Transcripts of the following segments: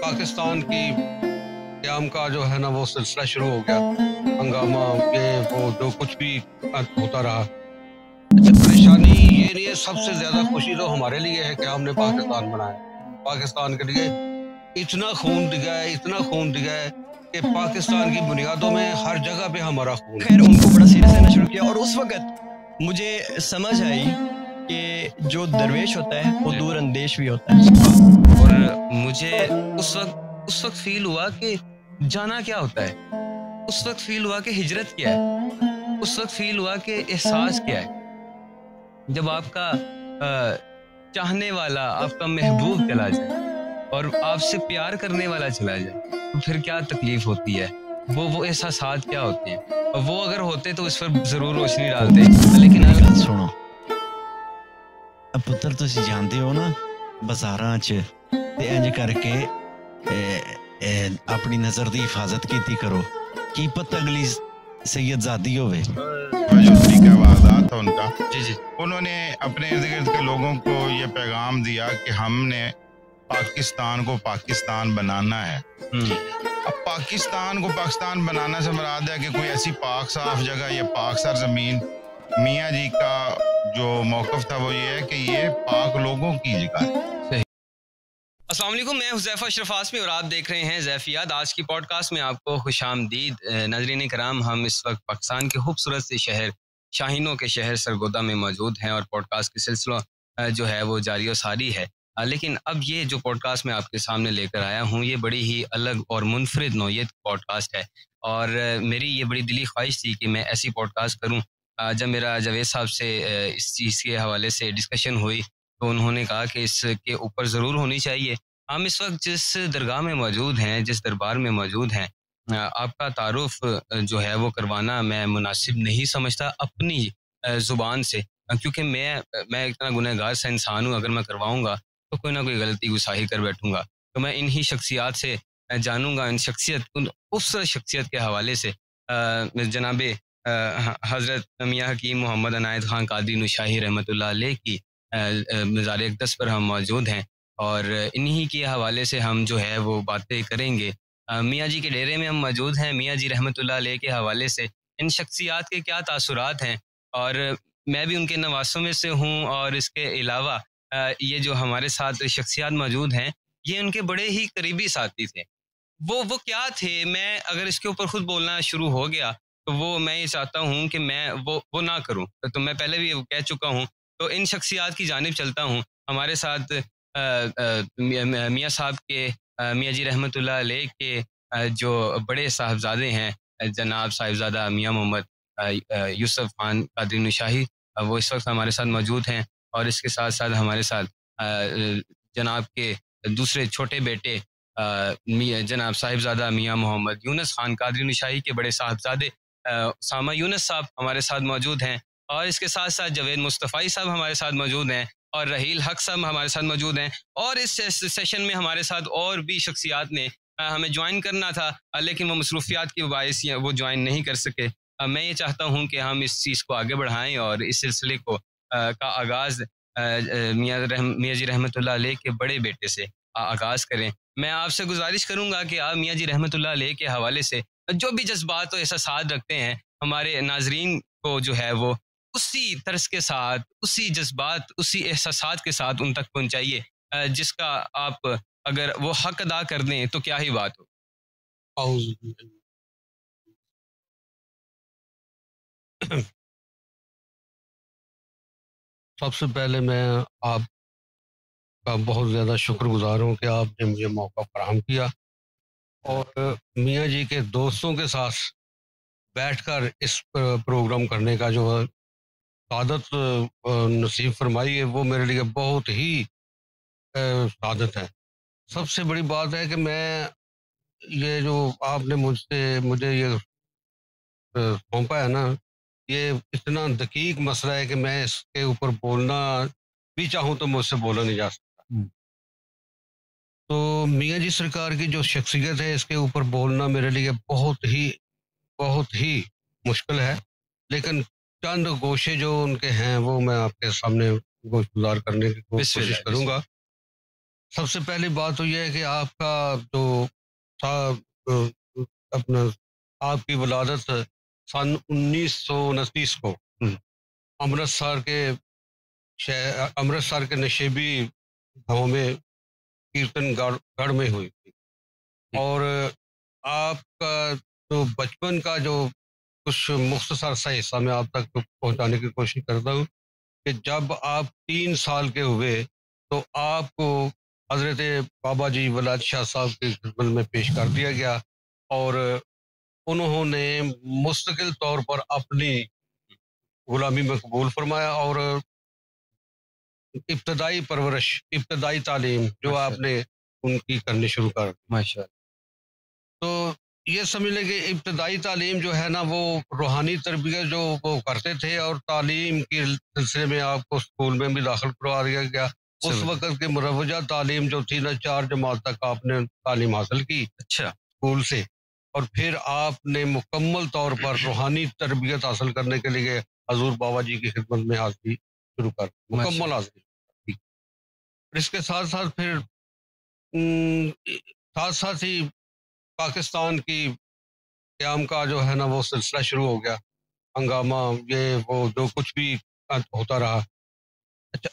पाकिस्तान की क़याम का जो है ना वो सिलसिला शुरू हो गया, हंगामा ये वो जो कुछ भी होता रहा। अच्छा, परेशानी ये नहीं है, सबसे ज़्यादा खुशी तो हमारे लिए है कि हमने पाकिस्तान बनाया। पाकिस्तान के लिए इतना खून दिया है, इतना खून दिया है कि पाकिस्तान की बुनियादों में हर जगह पे हमारा खून है। खैर उनको बड़ा सीरियस लेना शुरू किया और उस वक्त मुझे समझ आई कि जो दरवेश होता है वो दूर अंदेश भी होता है। और मुझे उस वक्त फील हुआ कि जाना क्या होता है, उस वक्त फील हुआ कि हिजरत क्या है, उस वक्त फील हुआ कि एहसास क्या है। जब आपका चाहने वाला, आपका महबूब चला जाए और आपसे प्यार करने वाला चला जाए तो फिर क्या तकलीफ होती है, वो एहसासात क्या होते हैं। और वो अगर होते तो इस पर जरूर रोशनी डालते। लेकिन गल सुनो, अब पुत्र तुसी जानते हो ना बाजारां च ते इंज करके अपनी नजर की हिफाजत की करो, की पता अगली सैयदजादी होवे। जो तरीका वारदात था उनका, जी उन्होंने अपने इर्द गिर्द के लोगों को ये पैगाम दिया कि हमने पाकिस्तान को पाकिस्तान बनाना है। अब पाकिस्तान को पाकिस्तान बनाना से मुराद है कि कोई ऐसी पाक साफ जगह या पाक सर जमीन। मियाँ जी का जो मौक़िफ़ था वो ये है कि ये पाक लोगों की जगह है। अस्सलाम वालेकुम, मैं हुज़ैफ़ा अशरफ आसमी और आप देख रहे हैं ज़ैफ़ियात। आज की पॉडकास्ट में आपको खुशामदीद। नाज़रीन कराम, हम इस वक्त पाकिस्तान के खूबसूरत से शहर, शाहीनों के शहर सरगोदा में मौजूद हैं और पॉडकास्ट की सिलसिला जो है वो जारी और सारी है। लेकिन अब ये जो पॉडकास्ट मैं आपके सामने लेकर आया हूँ ये बड़ी ही अलग और मुनफरिद नौइयत पॉडकास्ट है और मेरी ये बड़ी दिली ख्वाहिश थी कि मैं ऐसी पॉडकास्ट करूँ। जब मेरा जावेद साहब से इस चीज़ के हवाले से डिस्कशन हुई तो उन्होंने कहा कि इसके ऊपर ज़रूर होनी चाहिए। हम इस वक्त जिस दरगाह में मौजूद हैं, जिस दरबार में मौजूद हैं, आपका तारुफ जो है वो करवाना मैं मुनासिब नहीं समझता अपनी ज़ुबान से, क्योंकि मैं इतना गुनहगार सा इंसान हूँ। अगर मैं करवाऊँगा तो कोई ना कोई गलती गुसाही कर बैठूँगा। तो मैं इन्हीं शख्सियात से जानूँगा, उस शख्सियत के हवाले से जनाबे हज़रत मियाँ हकीम मोहम्मद अनायत ख़ान कादरी नूशाही रहमतुल्लाह अलैह की मज़ार अक़दस पर हम मौजूद हैं और इन्हीं के हवाले से हम जो है वो बातें करेंगे। मियाँ जी के डेरे में हम मौजूद हैं। मियाँ जी रहमतुल्लाह अलैह के हवाले से इन शख्सियात के क्या तासुरात हैं और मैं भी उनके नवासों में से हूँ और इसके अलावा ये जो हमारे साथ शख्सियात मौजूद हैं ये उनके बड़े ही करीबी साथी थे। वो क्या थे, मैं अगर इसके ऊपर खुद बोलना शुरू हो गया तो वो मैं ये चाहता हूँ कि मैं वो ना करूँ। तो मैं पहले भी कह चुका हूँ। तो इन शख्सियात की जानिब चलता हूँ। हमारे साथ मियाँ साहब के मियाँ जी रहमतुल्लाह अलैह के जो बड़े साहबजादे हैं जनाब साहिबजादा मियाँ मोहम्मद यूसुफ खान कादरी नूशाही, वो इस वक्त हमारे साथ मौजूद हैं और इसके साथ साथ हमारे साथ जनाब के दूसरे छोटे बेटे जनाब साहिबजादा मियाँ मोहम्मद यूनुस खान कादरी नूशाही के बड़े साहबजादे सामा यूनुस साहब हमारे साथ मौजूद हैं और इसके साथ साथ जवेद मुस्तफ़ाई साहब हमारे साथ मौजूद हैं और रहील हक साहब हमारे साथ मौजूद हैं। और इस सेशन में हमारे साथ और भी शख्सियात ने हमें ज्वाइन करना था लेकिन वो मसरूफियात की बायस वो ज्वाइन नहीं कर सके। मैं ये चाहता हूँ कि हम इस चीज़ को आगे बढ़ाएं और इस सिलसिले को का आगाज़ मियाँ जी रहमतुल्लाह अलैह के बड़े बेटे से आगाज़ करें। मैं आपसे गुजारिश करूँगा कि आप मियाँ जी रहमतुल्लाह अलैह के हवाले से जो भी जज्बात और एहसासात रखते हैं हमारे नाजरीन को जो है वो उसी तर्ज के साथ, उसी जज्बात, उसी एहसासात के साथ उन तक पहुँचाइए जिसका आप अगर वो हक अदा कर दें तो क्या ही बात हो। सबसे पहले मैं आपका बहुत ज़्यादा शुक्रगुजार हूँ कि आपने मुझे मौका फराहम किया और मियाँ जी के दोस्तों के साथ बैठकर इस प्रोग्राम करने का जो सादत नसीब फरमाई है वो मेरे लिए बहुत ही सादत है। सबसे बड़ी बात है कि मैं ये जो आपने मुझे ये सौंपा है ना, ये इतना दकीक मसला है कि मैं इसके ऊपर बोलना भी चाहूँ तो मुझसे बोला नहीं जा सकता। तो मियाँ जी सरकार की जो शख्सियत है इसके ऊपर बोलना मेरे लिए बहुत ही मुश्किल है, लेकिन चंद गोशे जो उनके हैं वो मैं आपके सामने गुज़ार करने की कोशिश करूँगा। सबसे पहली बात तो यह है कि आपका जो था अपना आपकी वलादत सन 1929 को अमृतसर के अमृतसर के नशेबी गांव में कीर्तनगढ़ गढ़ में हुई थी। और आपका जो बचपन का जो कुछ मुख्तसर सा हिस्सा मैं आप तक पहुंचाने की कोशिश करता हूँ कि जब आप 3 साल के हुए तो आपको हजरत बाबा जी वलाद शाह साहब की खिदमत में पेश कर दिया गया और उन्होंने मुस्तकिल तौर पर अपनी गुलामी में कबूल फरमाया और इब्तदाई परवरिश, इब्तदाई तालीम जो आपने उनकी करनी शुरू कर दी। माशाअल्लाह। तो ये समझ लें कि इब्तदाई तालीम जो है ना वो रूहानी तरबियत जो वो करते थे और तालीम के सिलसिले में आपको स्कूल में भी दाखिल करवा दिया गया। उस वक़्त की मुरवजा तालीम जो थी ना 4 जमात तक आपने तालीम हासिल की अच्छा स्कूल से और फिर आपने मुकम्मल तौर पर रूहानी तरबियत हासिल करने के लिए हजूर बाबा जी की खिदमत में हाजिरी शुरू कर मुकम्मल हाजिरी। इसके साथ साथ फिर साथ साथ ही पाकिस्तान की क़याम का जो है ना वो सिलसिला शुरू हो गया, हंगामा ये वो जो कुछ भी होता रहा। अच्छा,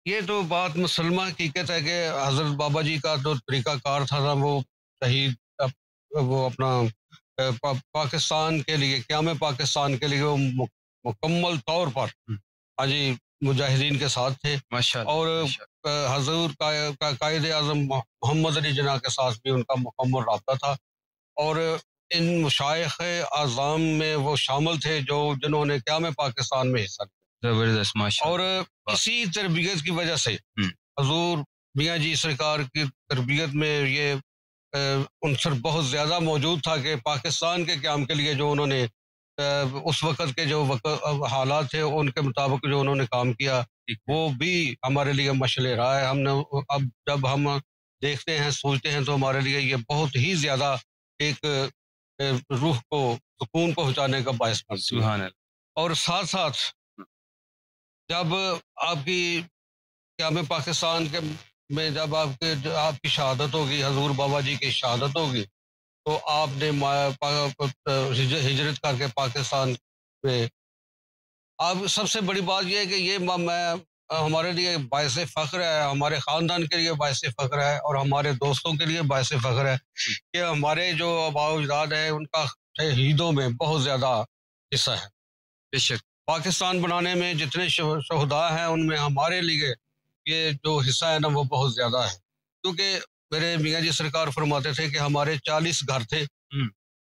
ये तो बात मुसलमान हकीकत है कि हज़रत बाबा जी का जो तरीक़ाकार था ना वो शहीद वो अपना पाकिस्तान के लिए क़याम पाकिस्तान के लिए वो मुकम्मल तौर पर हाँ जी मुजाहिदीन के साथ थे माशाअल्लाह। और हजूर का कायदे आज़म मोहम्मद अली जिन्ना के साथ भी उनका मुकम्मल राब्ता था और इन मुशाइख आज़ाम में वो शामिल थे जो जिन्होंने क़याम पाकिस्तान में हिस्सा लिया। जबरदस्त माशाअल्लाह। और इसी तरबियत की वजह से हजूर मियाँ जी सरकार की तरबियत में ये उनसर बहुत ज़्यादा मौजूद था कि पाकिस्तान के क़याम के लिए जो उन्होंने उस वक़्त के जो हालात थे उनके मुताबिक जो उन्होंने काम किया वो भी हमारे लिए मशले रहा है। हमने अब जब हम देखते हैं सोचते हैं तो हमारे लिए ये बहुत ही ज़्यादा एक रूह को सुकून पहुंचाने का बायस बनती है। और साथ साथ जब आपकी क़याम पाकिस्तान के में जब आपकी शहादत होगी, हजूर बाबा जी की शहादत होगी तो आपने हिजरत करके पाकिस्तान में अब सबसे बड़ी बात यह है कि ये हमारे लिए बायस फ़ख्र है, हमारे ख़ानदान के लिए बायस फ़ख्र है और हमारे दोस्तों के लिए बायस फ़ख्र है कि हमारे जो आबा-ओ-अजदाद है उनका शहीदों में बहुत ज़्यादा हिस्सा है। बेशक पाकिस्तान बनाने में जितने शहदा हैं उनमें हमारे लिए ये जो हिस्सा है ना वो बहुत ज़्यादा है क्योंकि मेरे मियाँ जी सरकार फरमाते थे कि हमारे 40 घर थे,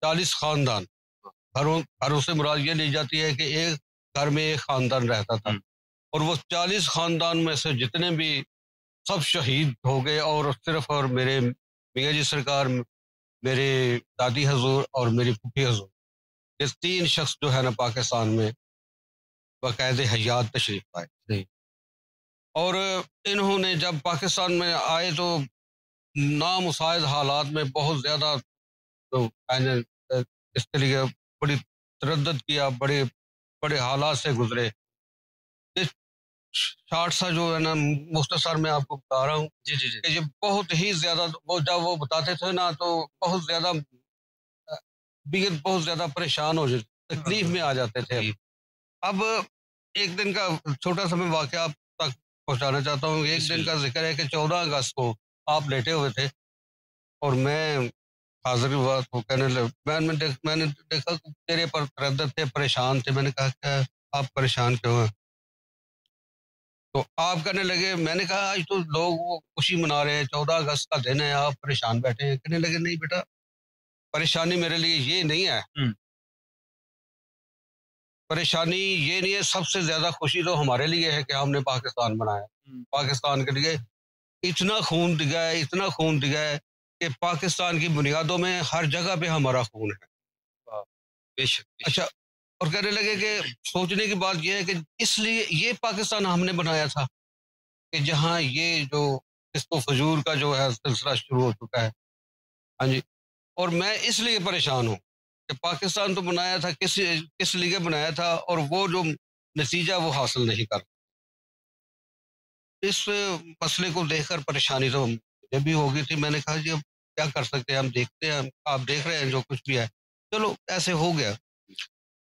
40 ख़ानदान। घरों से मुराद ये ली जाती है कि एक घर में एक ख़ानदान रहता था और वो 40 ख़ानदान में से जितने भी सब शहीद हो गए और सिर्फ और मेरे मियाँ जी सरकार, मेरे दादी हजूर और मेरी फूफी हजूर, ये 3 शख्स जो है ना पाकिस्तान में बाकायदे हयात तशरीफ़ लाए। और इन्होंने जब पाकिस्तान में आए तो नामुसाइद हालात में बहुत ज़्यादा तो मैंने इसके लिए बड़ी तरद्दुद किया, बड़े बड़े हालात से गुजरे। इस शार्ट सा जो है ना मुख्तसर मैं आपको बता रहा हूँ जी जी जी कि ये बहुत ही ज़्यादा वो जब वो बताते थे ना तो बहुत ज़्यादा बीयत बहुत ज़्यादा परेशान हो जाते, तकलीफ में आ जाते थे। अब एक दिन का छोटा सा मैं वाक़या आप तक पहुँचाना चाहता हूँ। एक दिन का जिक्र है कि 14 अगस्त को आप लेटे हुए थे और मैं हाज़िर हुआ तो कहने लगे मैंने देखा कि चेहरे पर तरद्दुद थे, परेशान थे। मैंने कहा क्या आप परेशान क्यों हैं? तो आप कहने लगे, मैंने कहा आज तो लोग वो खुशी मना रहे हैं, 14 अगस्त का दिन है, आप परेशान बैठे हैं। कहने लगे नहीं बेटा, परेशानी मेरे लिए ये नहीं है, परेशानी ये नहीं है, सबसे ज्यादा खुशी तो हमारे लिए है कि हमने पाकिस्तान बनाया। पाकिस्तान के लिए इतना खून दिया है, इतना खून दिया है कि पाकिस्तान की बुनियादों में हर जगह पे हमारा खून है। बेशक। अच्छा, और कहने लगे कि सोचने की बात यह है कि इसलिए ये पाकिस्तान हमने बनाया था कि जहाँ ये जो इसको फजूर का जो है सिलसिला शुरू हो चुका है। हाँ जी, और मैं इसलिए परेशान हूँ कि पाकिस्तान तो बनाया था किस लिए बनाया था और वो जो नतीजा वो हासिल नहीं कर। इस मसले को देखकर परेशानी तो मुझे भी हो गई थी। मैंने कहा जी अब क्या कर सकते हैं, हम देखते हैं, आप देख रहे हैं जो कुछ भी है, चलो ऐसे हो गया।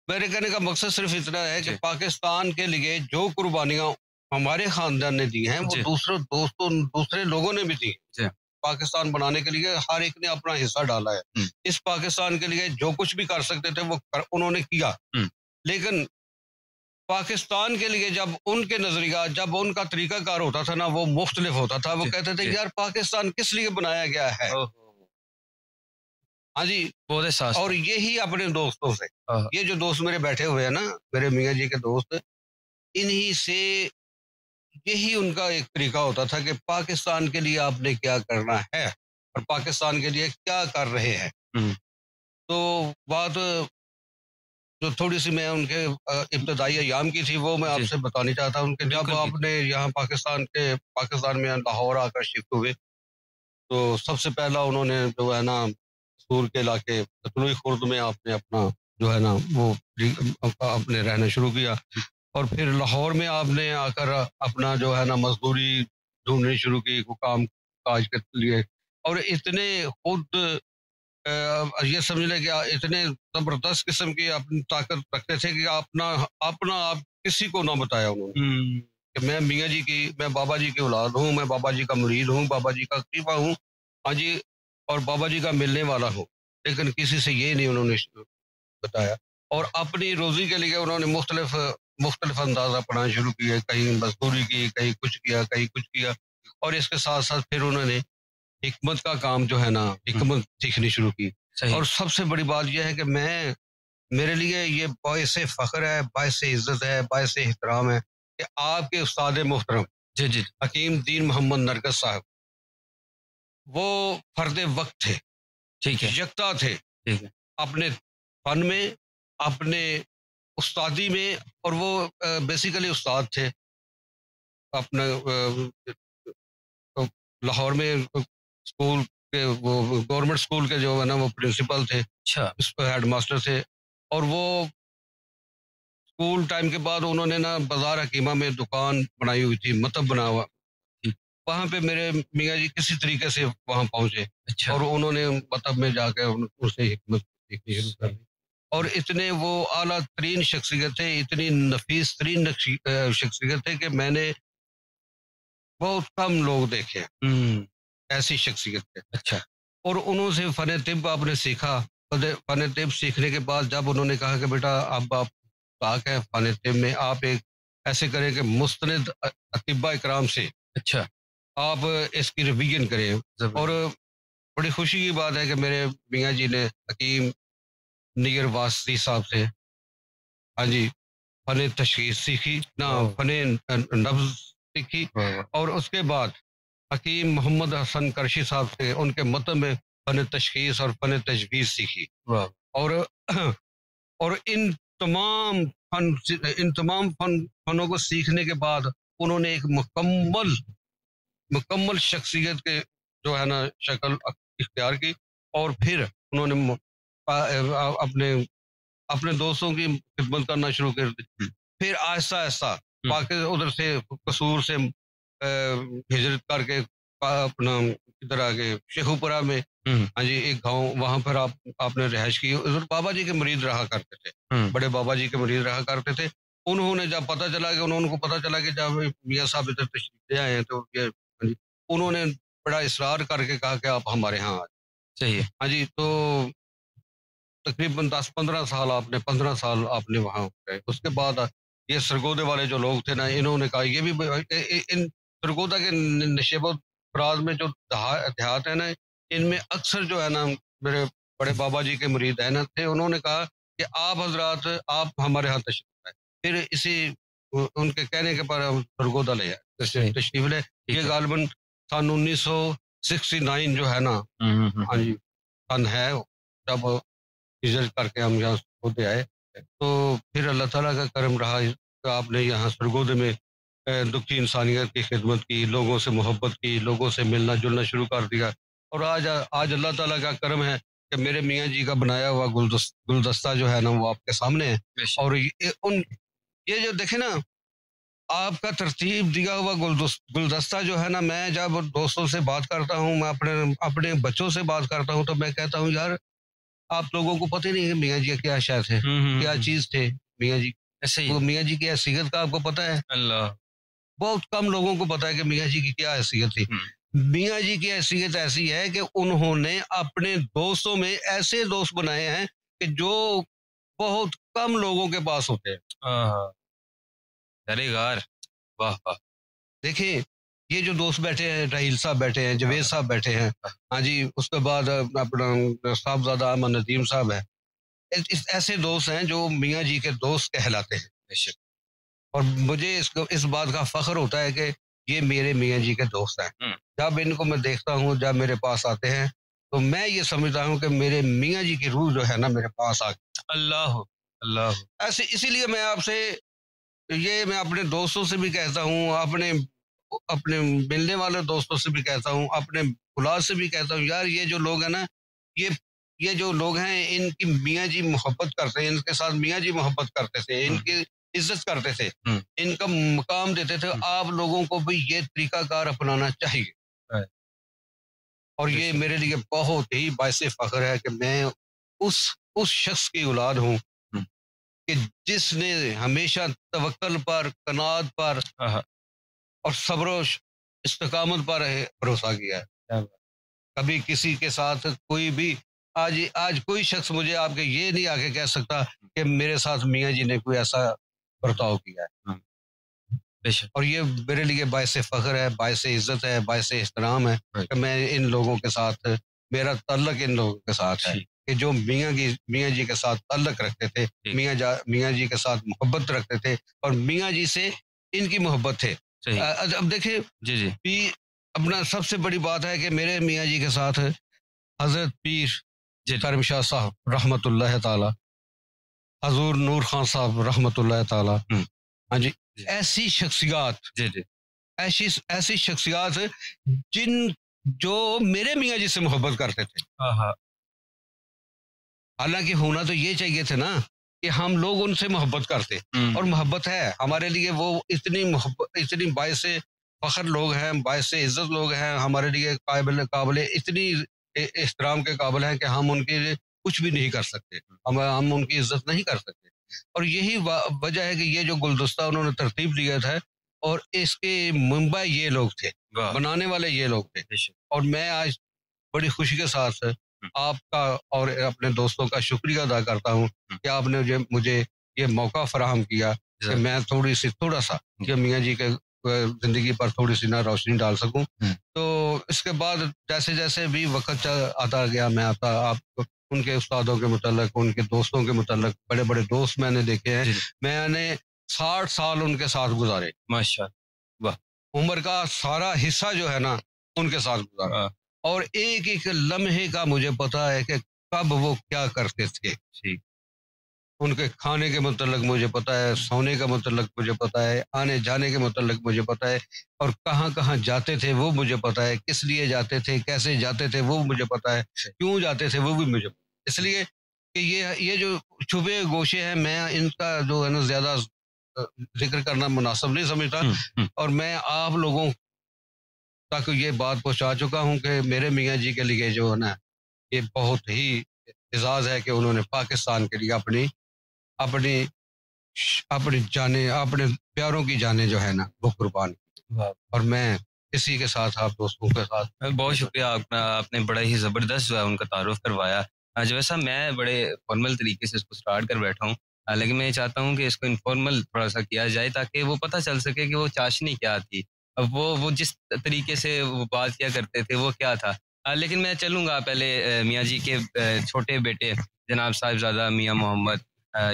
मेरे कहने का मकसद सिर्फ इतना है कि जी। पाकिस्तान के लिए जो कुर्बानियां हमारे खानदान ने दी हैं, वो जी। दूसरे लोगों ने भी दी। जी। पाकिस्तान बनाने के लिए हर एक ने अपना हिस्सा डाला है। इस पाकिस्तान के लिए जो कुछ भी कर सकते थे वो उन्होंने किया। लेकिन पाकिस्तान के लिए जब उनके नजरिया, जब उनका तरीकाकार होता था ना, वो मुख्तलिफ होता था। वो जी, कहते थे जी। यार पाकिस्तान किस लिए बनाया गया है। हाँ जी। बहुत एहसास और था। यही अपने दोस्तों से, हाँ। ये जो दोस्त मेरे बैठे हुए हैं ना, मेरे मियाँ जी के दोस्त, इन्हीं से यही उनका एक तरीका होता था कि पाकिस्तान के लिए आपने क्या करना है और पाकिस्तान के लिए क्या कर रहे हैं। तो बात जो थोड़ी सी मैं उनके इब्तदाई अयाम की थी वो मैं जी। आपसे बतानी चाहता हूँ कि जब बिल्कुल, आपने यहाँ पाकिस्तान में लाहौर आकर शिफ्ट हुए, तो सबसे पहला उन्होंने जो है ना सूर के इलाके ततलुई खुर्द में आपने अपना जो है ना वो आपने रहना शुरू किया। और फिर लाहौर में आपने आकर अपना जो है ना मजदूरी ढूंढनी शुरू की, को काम काज के लिए। और इतने खुद ये समझ लें कि इतने जबरदस्त किस्म की अपनी ताकत रखते थे कि अपना अपना आप किसी को ना बताया उन्होंने कि मैं मियाँ जी की, मैं बाबा जी की औलाद हूँ, मैं बाबा जी का मुरीद हूँ, बाबा जी का खलीफा हूँ। हाँ जी। और बाबा जी का मिलने वाला हूँ। लेकिन किसी से ये नहीं उन्होंने बताया। और अपनी रोजी के लिए उन्होंने मुख्तलिफ मुख्तलिफ अंदाज अपनाना शुरू किए, कहीं मजदूरी की, कहीं कुछ किया, कहीं कुछ किया। और इसके साथ साथ फिर उन्होंने हिकमत का काम जो है ना, हिकमत सीखनी शुरू की। सही। और सबसे बड़ी बात यह है कि मेरे लिए ये बाइस फख्र है, बाइस इज्जत है, बाइस एहतराम है कि आपके उस्ताद मोहतरम जी जी हकीम दीन मोहम्मद नरगस साहब, वो फर्द वक्त थे, ठीक है। यकता थे ठीक है। अपने फन में, अपने उस्तादी में। और वो बेसिकली उस्ताद थे अपने लाहौर में स्कूल के, वो गवर्नमेंट स्कूल के जो है ना वो प्रिंसिपल थे, अच्छा। हेड मास्टर थे। और वो स्कूल टाइम के बाद उन्होंने ना बाजार हकीमा में दुकान बनाई हुई थी, मतलब बना हुआ। वहाँ पे मेरे मियाँ जी किसी तरीके से वहाँ पहुंचे। अच्छा। और उन्होंने मतलब में जाकर उनसे हिकमत सीखनी शुरू कर दी। और इतने वो आला तरीन शख्सियत थे, इतनी नफीस तरीन शख्सियत थे कि मैंने बहुत कम लोग देखे हैं, ऐसी शख्सियत थे। अच्छा। और उन्होंने फन तिब आपने सीखा। फन तिब सीखने के बाद जब उन्होंने कहा कि बेटा अब आप ताक है फन तिब में, आप एक ऐसे करें कि मुस्तनद अतिब्बा इकराम से अच्छा। आप इसकी रिवीजन करें। और बड़ी खुशी की बात है कि मेरे मियाँ जी ने हकीम निगर वासी साहब से, हाँ जी, फन तशखीस सीखी ना, फन नब्ज सीखी। और उसके बाद हकीम मोहम्मद हसन करशी साहब से उनके मतन में फन तशखीस और फन तजवीज़ सीखी। और और इन तमाम फनों को सीखने के बाद उन्होंने एक मुकम्मल शख्सियत के जो है ना शक्ल इख्तियार की। और फिर उन्होंने अपने अपने दोस्तों की खिदमत करना शुरू कर दी। फिर आहिस्ता आहिस्ता बाकी उधर से कसूर से हिजरत करके अपना इधर आगे शेखुपुरा में, हाँ जी, एक गांव, वहां पर आपने रिहाइश की। उधर बाबा जी के मरीज रहा करते थे, बड़े बाबा जी के मरीज रहा करते थे। उन्होंने जब पता चला कि उनको पता चला कि जब मियाँ साहब इधर तशरीफ ले आए हैं, तो ये हाँ जी, उन्होंने बड़ा इसरार करके कहा कि आप हमारे यहाँ आ। सही है। हाँ जी। तो तकरीबन 15 साल आपने वहाँ गए। उसके बाद ये सरगोदे वाले जो लोग थे ना, इन्होंने कहा ये भी इन सरगोदा के नशेब फराज में जो देहात है ना, इनमें अक्सर जो है ना मेरे बड़े बाबा जी के मुरीद है ना थे। उन्होंने कहा कि आप हजरात आप हमारे यहाँ तशरीफ लाए। फिर इसी उनके कहने के पर हम सरगोदा ले आए, तशरीफ ले। ये गालबन सन 1969 जो है ना, हाँ जी, सन है जब हिजरत करके हम यहाँ सरगोदे आए। तो फिर अल्लाह ताला का करम रहा कि आपने यहाँ सरगोदे में दुखी इंसानियत की खिदमत की, लोगों से मोहब्बत की, लोगों से मिलना जुलना शुरू कर दिया। और आज आज अल्लाह ताला का करम है कि मेरे मियाँ जी का बनाया हुआ गुलदस्ता जो है ना वो आपके सामने है। और ये जो देखे ना, आपका तरतीब दिया हुआ गुलदस्ता जो है ना, मैं जब दोस्तों से बात करता हूँ, मैं अपने बच्चों से बात करता हूँ, तो मैं कहता हूँ यार आप लोगों को पता ही नहीं है मियाँ जी क्या शायद थे, क्या चीज थे मियाँ जी। ऐसे ही वो मियाँ जी की हैसियत का आपको पता है? अल्लाह, बहुत कम लोगों को पता है कि मियाँ जी की क्या हैसियत थी। मियाँ जी की हैसियत ऐसी है कि उन्होंने अपने दोस्तों में ऐसे दोस्त बनाए हैं कि जो बहुत कम लोगों के पास होते हैं। दरेगार, वाह वाह। देखिए ये जो दोस्त बैठे हैं, राहील साहब बैठे हैं, जवेद साहब बैठे हैं, हाँ जी, उसके बाद अपना साहबजादा अहमद नदीम साहब है, ऐसे दोस्त हैं जो मियाँ जी के दोस्त कहलाते हैं। और मुझे इस बात का फख्र होता है कि ये मेरे मियाँ जी के दोस्त हैं। जब इनको मैं देखता हूँ, जब मेरे पास आते हैं, तो मैं ये समझता हूँ कि मेरे मियाँ जी की रूह जो है ना मेरे पास आ गई। अल्लाह अल्लाह। ऐसे इसीलिए मैं आपसे ये मैं अपने दोस्तों से भी कहता हूँ, अपने अपने मिलने वाले दोस्तों से भी कहता हूँ, अपने औलाद से भी कहता हूँ, यार ये जो लोग हैं ना, ये जो लोग हैं, इनकी मियाँ जी मोहब्बत करते हैं, इनके साथ मियाँ जी मोहब्बत करते थे, इनकी इज्जत करते थे, इनका मकाम देते थे। आप लोगों को भी ये तरीकाकार अपनाना चाहिए। और ये मेरे लिए बहुत ही बायसे फख्र है कि मैं उस शख्स की औलाद हूँ कि जिसने हमेशा तवक्कल पर, कनात पर और सब्र इस्तकामत पर भरोसा किया है। कभी किसी के साथ कोई भी आज कोई शख्स मुझे आपके ये नहीं आके कह सकता कि मेरे साथ मियाँ जी ने कोई ऐसा बर्ताव किया है। और ये मेरे लिए बायसे फख्र है, बायसे इज्जत है, बायसे एहतराम है कि मैं इन लोगों के साथ, मेरा ताल्लुक इन लोगों के साथ है कि जो मियाँ जी के साथ ताल्लुक रखते थे, मियाँ जी के साथ मोहब्बत रखते थे और मियाँ जी से इनकी मोहब्बत थे। अब देखिए जी अपना सबसे बड़ी बात है कि मेरे मियाँ जी के साथ हजरत पीर करम शाह साहब रहमतुल्लाह ताला, हजूर नूर खान साहब रहमतुल्लाह ताला, हाँ जी, ऐसी शख्सियत ऐसी शख्सियत जो मेरे मियाँ जी से मोहब्बत करते थे। हालांकि होना तो ये चाहिए थे ना कि हम लोग उनसे मोहब्बत करते, और मोहब्बत है हमारे लिए, वो इतनी बायसे फख्र लोग हैं, बायसे इज्जत लोग हैं, हमारे लिए काबिल इतनी एहतराम के काबिल हैं कि हम उनके लिए कुछ भी नहीं कर सकते, हम उनकी इज्जत नहीं कर सकते। और यही वजह है कि ये जो गुलदस्ता उन्होंने तरतीब दिया था और इसके मुंबई ये लोग थे, बनाने वाले ये लोग थे। और मैं आज बड़ी खुशी के साथ आपका और अपने दोस्तों का शुक्रिया अदा करता हूँ कि आपने मुझे ये मौका फराहम किया कि मैं थोड़ा सा मियाँ जी के जिंदगी पर थोड़ी सी ना रोशनी डाल सकूं। तो इसके बाद जैसे जैसे भी वक्त आता गया, मैं आप उनके उस्तादों के मुतल्लिक, उनके दोस्तों के मुतल्लिक, बड़े बड़े दोस्त मैंने देखे हैं। मैंने 60 साल उनके साथ गुजारे, माशाअल्लाह, उम्र का सारा हिस्सा जो है ना उनके साथ गुजारा, और एक एक लम्हे का मुझे पता है कि कब वो क्या करते थे। उनके खाने के मुतल्लिक मुझे पता है, सोने का मुतल्लिक मुझे पता है, आने जाने के मुतल्लिक मुझे पता है, और कहाँ कहाँ जाते थे वो मुझे पता है, किस लिए जाते थे, कैसे जाते थे वो मुझे पता है, क्यों जाते थे वो भी मुझे पता है। इसलिए कि ये जो छुपे गोशे हैं, मैं इनका जो है ना ज्यादा जिक्र करना मुनासिब नहीं समझता। और मैं आप लोगों तक ये बात पहुँचा चुका हूँ कि मेरे मियाँ जी के लिए जो है ना ये बहुत ही एजाज़ है कि उन्होंने पाकिस्तान के लिए अपनी जाने, अपने प्यारों की जाने जो है ना वो कुर्बान की। और मैं इसी के साथ आप दोस्तों के साथ बहुत शुक्रिया, आपने बड़ा ही ज़बरदस्त जो है उनका तारुफ करवाया। जो वैसा मैं बड़े फॉर्मल तरीके से इसको स्टार्ट कर बैठा हूँ, लेकिन मैं चाहता हूँ कि इसको इनफॉर्मल थोड़ा सा किया जाए ताकि वो पता चल सके कि वो चाशनी क्या थी, अब वो जिस तरीके से वो बात किया करते थे वो क्या था। लेकिन मैं चलूँगा पहले मियाँ जी के छोटे बेटे जनाब साहिबजादा मियाँ मोहम्मद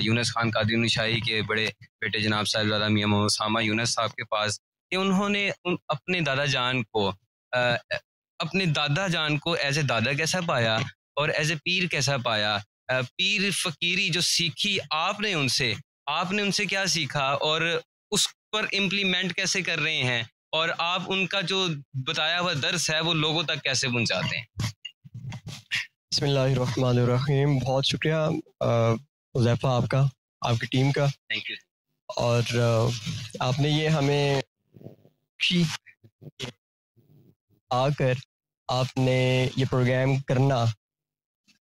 यूनुस खान कादरी शाही के बड़े बेटे जनाब साहिबजादा मियाँ मोहम्मद सामा यूनुस साहब के पास, कि उन्होंने अपने दादा जान को एज ए दादा कैसा पाया और एज ए पीर कैसा पाया, पीर फकीरी जो सीखी आपने उनसे क्या सीखा और उस पर इम्प्लीमेंट कैसे कर रहे हैं, और आप उनका जो बताया हुआ दर्स है वो लोगों तक कैसे पहुंचाते हैं। बिस्मिल्लाहिर्रहमानिर्रहीम। बहुत शुक्रिया हुज़ैफा आपका, आपकी टीम का। Thank you. और आपने ये हमें खुशी आकर आपने ये प्रोग्राम करना,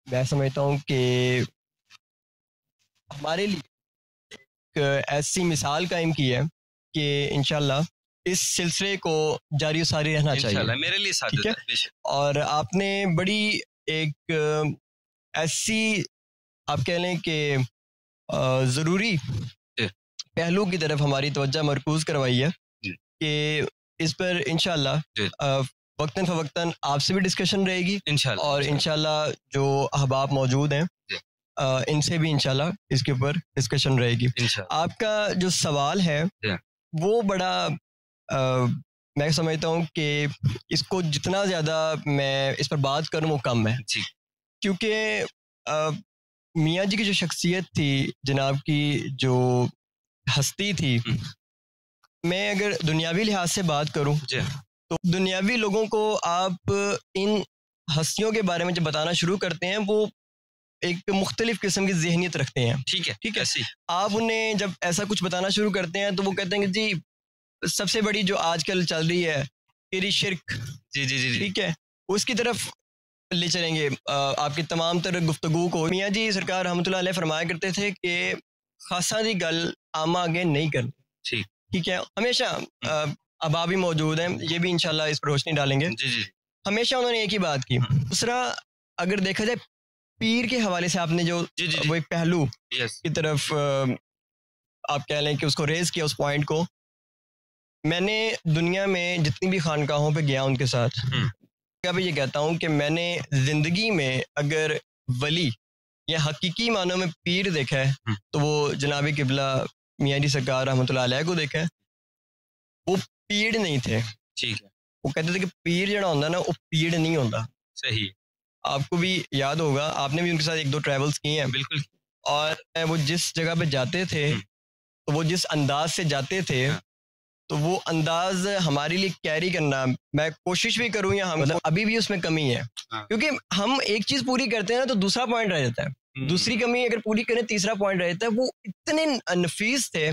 मैं समझता हूँ कि हमारे लिए एक ऐसी मिसाल कायम की है कि इंशाल्लाह इस सिलसिले को जारी सारी रहना चाहिए। मेरे लिए साथ ठीक है। और आपने बड़ी एक ऐसी आप कह लें कि ज़रूरी पहलू की तरफ हमारी तवज्जो मरकूज़ करवाई है कि इस पर इंशाल्लाह वक्तन फ़वक्तन आपसे भी डिस्कशन रहेगी और इंशाल्लाह जो अहबाब मौजूद हैं इनसे भी इंशाल्लाह इसके ऊपर डिस्कशन रहेगी। आपका जो सवाल है वो बड़ा मैं समझता हूँ कि इसको जितना ज़्यादा मैं इस पर बात करूँ वो कम है, क्योंकि मियाँ जी की जो शख्सियत थी, जनाब की जो हस्ती थी, मैं अगर दुनियावी लिहाज से बात करूँ तो दुनियावी लोगों को आप इन हस्तियों के बारे में जब बताना शुरू करते हैं वो एक मुख्तलिफ किस्म की जहनीत रखते हैं। ठीक है। आप उन्हें जब ऐसा कुछ बताना शुरू करते हैं तो वो कहते हैं कि जी सबसे बड़ी जो आजकल चल रही है तेरी शिरक, जी ठीक है, उसकी तरफ ले चलेंगे आपकी तमाम तरह गुफ्तगू को। मियाँ जी सरकार रहमतुल्लाह अलैह फरमाया करते थे कि खासा दी गल आमा आगे नहीं करनी। ठीक है। हमेशा अब आप भी मौजूद हैं, ये भी इंशाल्लाह इस पर रोशनी डालेंगे। हमेशा उन्होंने एक ही बात की। दूसरा, अगर देखा जाए पीर के हवाले से आपने जो वो एक पहलू की तरफ आप कह लें कि उसको रेज किया, उस पॉइंट को, मैंने दुनिया में जितनी भी खानकाहों पे गया उनके साथ भी ये कहता हूँ कि मैंने ज़िंदगी में अगर वली या हकीकी मानों में पीर देखा है तो वो जनाब किबला मियाँ जी सरकार रहमतुल्लाह अलैह को देखा है। वो पीड़ नहीं थे। ठीक है। वो कहते थे कि पीर जड़ा होता ना वो पीड़ नहीं होता। सही। आपको भी याद होगा, आपने भी उनके साथ एक दो ट्रैवल्स किए हैं। बिल्कुल। और वो जिस जगह पे जाते थे तो वो जिस अंदाज से जाते थे तो वो अंदाज हमारे लिए कैरी करना, मैं कोशिश भी करूँ या हम मतलब अभी भी उसमें कमी है, क्योंकि हम एक चीज़ पूरी करते हैं ना तो दूसरा पॉइंट रह जाता है, दूसरी कमी अगर पूरी करें तीसरा पॉइंट रह जाता है। वो इतने नफीस थे,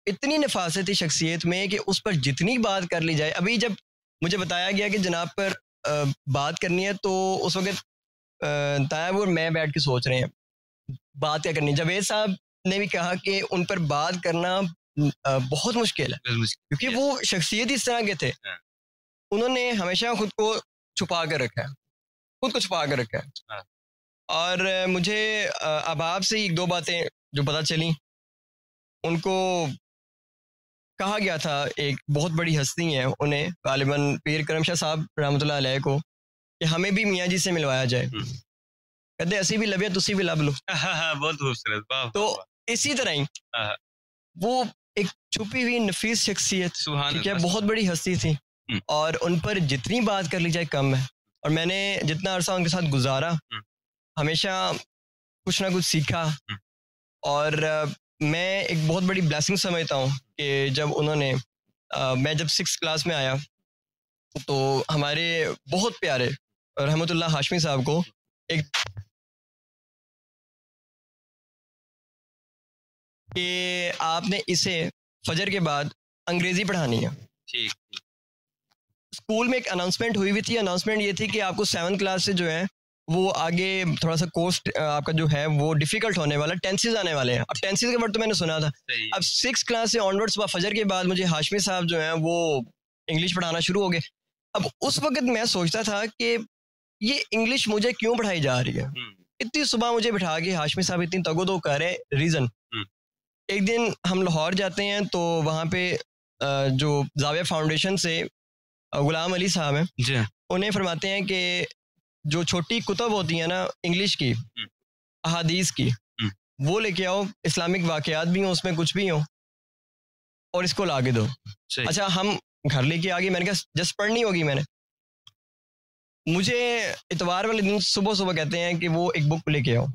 इतनी नफासत थी शख्सियत में कि उस पर जितनी बात कर ली जाए। अभी जब मुझे बताया गया कि जनाब पर बात करनी है तो उस वक्त तायाब और मैं बैठ के सोच रहे हैं बात क्या करनी। जावेद साहब ने भी कहा कि उन पर बात करना बहुत मुश्किल है, क्योंकि वो शख्सियत इस तरह के थे, उन्होंने हमेशा खुद को छुपा कर रखा है, खुद को छुपा कर रखा है। और मुझे अब आपसे एक दो बातें जो पता चली, उनको कहा गया था, एक बहुत बड़ी हस्ती है, उन्हें गालिबन पीर करम शाह साहब रहमतुल्लाह अलैह को, कि हमें भी मियाँ जी से मिलवाया जाए। कहते ऐसी भी लबिया तुसी भी लब लो। बहुत खूबसूरत। तो इसी तरह ही वो एक छुपी हुई नफीस शख्सियत, ठीक है, बहुत बड़ी हस्ती थी, और उन पर जितनी बात कर ली जाए कम है। और मैंने जितना अरसा उनके साथ गुजारा, हमेशा कुछ ना कुछ सीखा। और मैं एक बहुत बड़ी ब्लेसिंग समझता हूँ कि जब उन्होंने मैं जब 6th क्लास में आया तो हमारे बहुत प्यारे रहमतुल्लाह हाशमी साहब को एक कि आपने इसे फजर के बाद अंग्रेजी पढ़ानी है। ठीक। स्कूल में एक अनाउंसमेंट हुई थी। अनाउंसमेंट ये थी कि आपको 7th क्लास से जो है वो आगे थोड़ा सा कोर्स आपका जो है वो डिफिकल्ट होने वाला, टेंसेस आने वाले हैं। अब टेंसेस के वर्ड तो मैंने सुना था। अब 6th क्लास से ऑनवर्ड्स फजर के बाद मुझे हाशमी साहब जो हैं वो इंग्लिश पढ़ाना शुरू हो गए। अब उस वक्त मैं सोचता था कि ये इंग्लिश मुझे क्यों पढ़ाई जा रही है। इतनी सुबह मुझे बिठा के हाशमी साहब इतनी तगोदो कर रहे, रीज़न। एक दिन हम लाहौर जाते हैं तो वहाँ पे जो जाविया फाउंडेशन से गुलाम अली साहब हैं जी, उन्हें फरमाते हैं कि जो छोटी कुतब होती हैं ना इंग्लिश की, अहादीस की, वो लेके आओ, इस्लामिक वाक़यात भी हों उसमें, कुछ भी हो, और इसको ला के दो। अच्छा, हम घर लेके आ गए। मैंने कहा जस्ट पढ़नी होगी। मैंने मुझे इतवार वाले दिन सुबह सुबह कहते हैं कि वो एक बुक लेके आओ।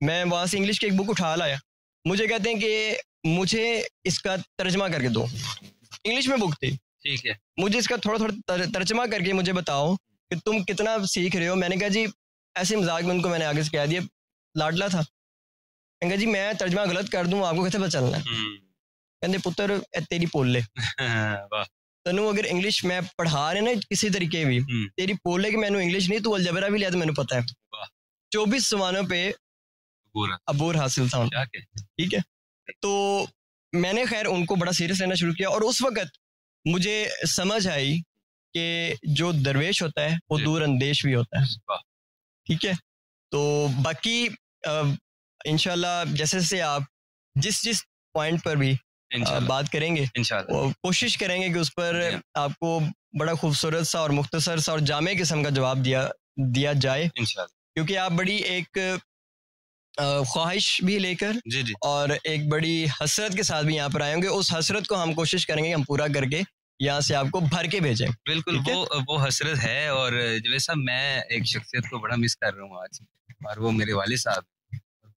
मैं वहाँ से इंग्लिश की एक बुक उठा लाया। मुझे कहते हैं कि मुझे इसका तर्जमा करके दो। इंग्लिश में बुक थी, ठीक है, मुझे इसका थोड़ा थोड़ा तर्जमा करके मुझे बताओ कि तुम कितना सीख रहे हो। मैंने कहा जी, ऐसे मजाक में उनको मैंने आगे से कह दिया, लाडला था। मैंने कहा जी मैं तर्जमा गलत कर दूँ आपको कैसे पता चलना है। कहते पुत्र तेरी पोले वाह तनु अगर इंग्लिश मैं पढ़ा रहे ना किसी तरीके भी तेरी पोले कि मैंने इंग्लिश नहीं तू अलजबरा भी लिया तो मैंने पता है 24 सवालों पे अबूर हासिल था उनका, ठीक है। तो मैंने खैर उनको बड़ा सीरियस लेना शुरू किया और उस वक्त मुझे समझ आई कि जो दरवेश होता है वो दूर अंदेश भी होता है, ठीक है। तो बाकी इंशाल्लाह जैसे जैसे आप जिस पॉइंट पर भी बात करेंगे कोशिश करेंगे कि उस पर आपको बड़ा खूबसूरत सा और मुख्तसर सा और जामे किस्म का जवाब दिया जाए, क्योंकि आप बड़ी एक ख्वाहिश भी लेकर और एक बड़ी हसरत के साथ भी यहाँ पर आए होंगे। उस हसरत को हम कोशिश करेंगे कि हम पूरा करके यहाँ से आपको भर के भेजें। बिल्कुल वो हसरत है। और जैसा मैं एक शख्सियत को बड़ा मिस कर रहा हूँ आज, और वो मेरे वालिद साहब,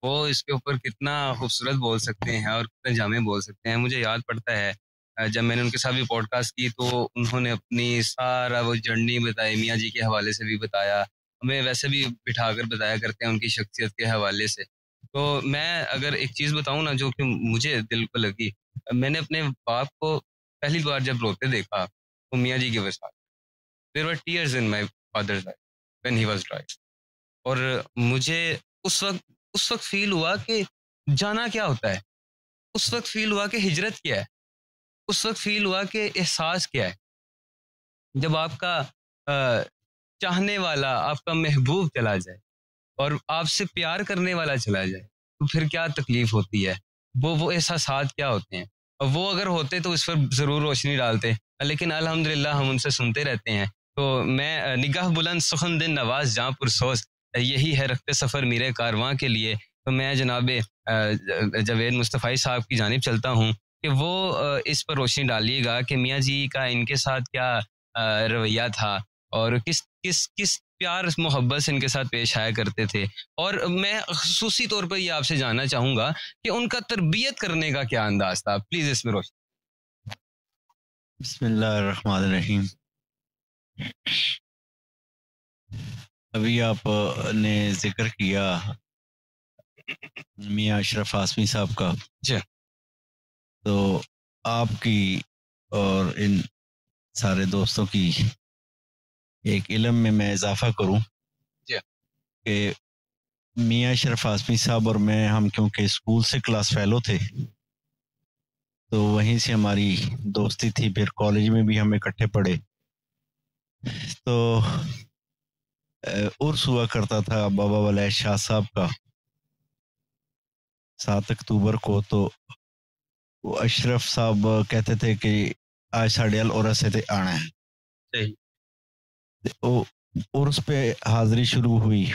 वो इसके ऊपर कितना खूबसूरत बोल सकते हैं और कितना जामे बोल सकते हैं। मुझे याद पड़ता है जब मैंने उनके साथ भी पॉडकास्ट की तो उन्होंने अपनी सारा वो जर्नी बताई, मियाँ जी के हवाले से भी बताया, हमें वैसे भी बिठाकर बताया करते हैं उनकी शख्सियत के हवाले से। तो मैं अगर एक चीज़ बताऊँ ना जो कि मुझे दिल को लगी, मैंने अपने बाप को पहली बार जब रोते देखा तो मियाँ जी के वसात, there were tears in my father's eye when he was dying. और मुझे उस वक्त फील हुआ कि जाना क्या होता है, उस वक्त फील हुआ कि हिजरत क्या है, उस वक्त फील हुआ कि एहसास क्या है। जब आपका चाहने वाला, आपका महबूब चला जाए और आपसे प्यार करने वाला चला जाए तो फिर क्या तकलीफ होती है, वो एहसासात क्या होते हैं। और वो अगर होते तो इस पर ज़रूर रोशनी डालते, लेकिन अल्हम्दुलिल्लाह हम उनसे सुनते रहते हैं। तो मैं निगाह बुलंद सुखन दिन नवाज जहाँ पुरसोस, यही है रखते सफ़र मेरे कारवां के लिए। तो मैं जनाब जावेद मुस्तफ़ाई साहब की जानिब चलता हूँ कि वो इस पर रोशनी डालिएगा कि मियाँ जी का इनके साथ क्या रवैया था और किस प्यार मोहब्बत से इनके साथ पेश आया करते थे। और मैं खुसूसी तौर पर ये आपसे जानना चाहूँगा कि उनका तरबियत करने का क्या अंदाज था। प्लीज़ इसमें रोशनी। बिस्मिल्लाहिर्रहमानिर्रहीम। अभी आपने जिक्र किया मियाँ अशरफ आसमी साहब का जी, तो आपकी और इन सारे दोस्तों की एक इल्म में मैं इजाफा करूं कि मियाँ अशरफ आसमी साहब और मैं, हम क्योंकि स्कूल से क्लास फेलो थे तो वहीं से हमारी दोस्ती थी, फिर कॉलेज में भी हम इकट्ठे पढ़े। तो उर्स हुआ करता था बाबा वलैद शाह साहब का 7 अक्टूबर को। तो वो अशरफ साहब कहते थे कि आज साढ़े और से आना है, उर्स पे हाजिरी शुरू हुई।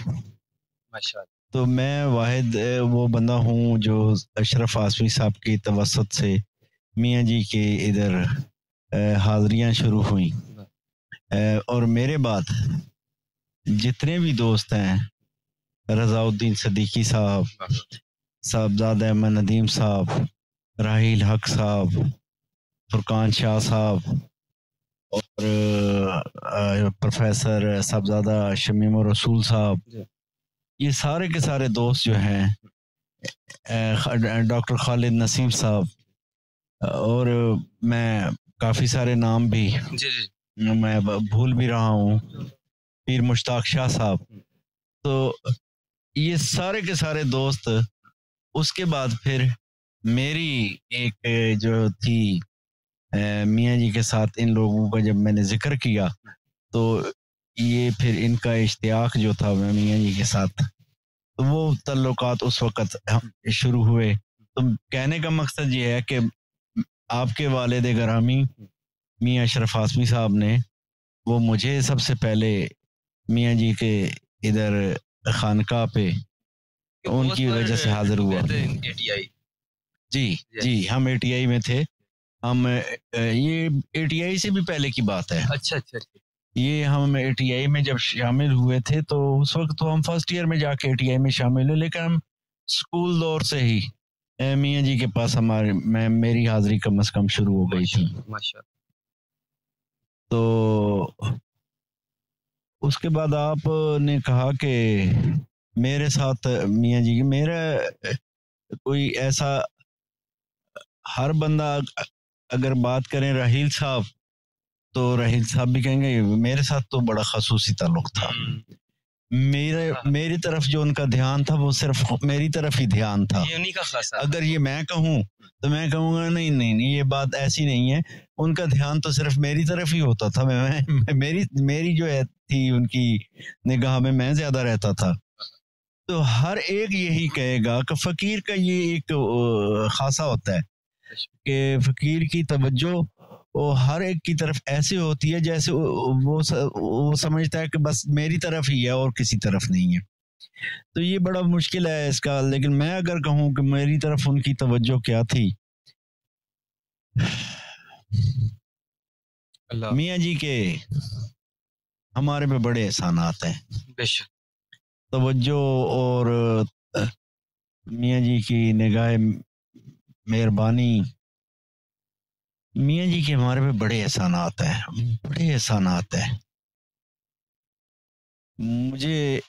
तो मैं वाहिद वो बंदा हूँ जो अशरफ आसमी साहब की तवसत से मियाँ जी के इधर हाजिरियाँ शुरू हुई। और मेरे बाद जितने भी दोस्त हैं, रज़ाउद्दीन सदीकी साहब, साहबजादा अहमद नदीम साहब, राहिल हक साहब, फुरकान शाह साहब और प्रोफेसर साहबजादा शमीम रसूल साहब, ये सारे के सारे दोस्त जो हैं, डॉक्टर खालिद नसीम साहब, और मैं काफ़ी सारे नाम भी मैं भूल भी रहा हूँ, पीर मुश्ताक शाह साहब। तो ये सारे के सारे दोस्त, उसके बाद फिर मेरी एक जो थी मियाँ जी के साथ इन लोगों का जब मैंने जिक्र किया तो ये फिर इनका इश्तियाक जो था मैं मियाँ जी के साथ, तो वो तल्लुकात उस वक़्त शुरू हुए। तो कहने का मकसद ये है कि आपके वालिद गिरामी मियाँ अशरफ आसमी साहब ने वो मुझे सबसे पहले मियाँ जी के इधर खानका पे उनकी वजह से हाजिर हुआ। जी हम ATI में थे। हम ये ATI से भी पहले की बात है। अच्छा। ये हम ATI में जब शामिल हुए थे तो उस वक्त तो हम फर्स्ट ईयर में जाके ATI में शामिल हुए, लेकिन हम स्कूल दौर से ही मियाँ जी के पास मेरी हाजिरी कम से कम शुरू हो गई थी। तो उसके बाद आपने कहा कि मेरे साथ मियाँ जी, मेरा कोई ऐसा हर बंदा अगर बात करें राहील साहब, तो राहील साहब भी कहेंगे मेरे साथ तो बड़ा खसूसी ताल्लुक था। मेरी तरफ जो उनका ध्यान था वो सिर्फ मेरी तरफ ही ध्यान था। अगर ये मैं कहूँ तो मैं कहूँगा नहीं नहीं नहीं, ये बात ऐसी नहीं है। उनका ध्यान तो सिर्फ मेरी तरफ ही होता था। मेरी जो है थी उनकी निगाह में मैं ज्यादा रहता था। तो हर एक यही कहेगा कि फकीर का ये एक खासा होता है कि फकीर की तवज्जो वो हर एक की तरफ ऐसे होती है जैसे वो समझता है कि बस मेरी तरफ ही है और किसी तरफ नहीं है। तो ये बड़ा मुश्किल है इसका। लेकिन मैं अगर कहूँ कि मेरी तरफ उनकी तवज्जो क्या थी, मियाँ जी के हमारे पे बड़े एहसानात हैं, तवज्जो और मियाँ जी की निगाह मेहरबानी। मियाँ जी के हमारे पे बड़े एहसानात हैं, बड़े एहसानात हैं। मुझे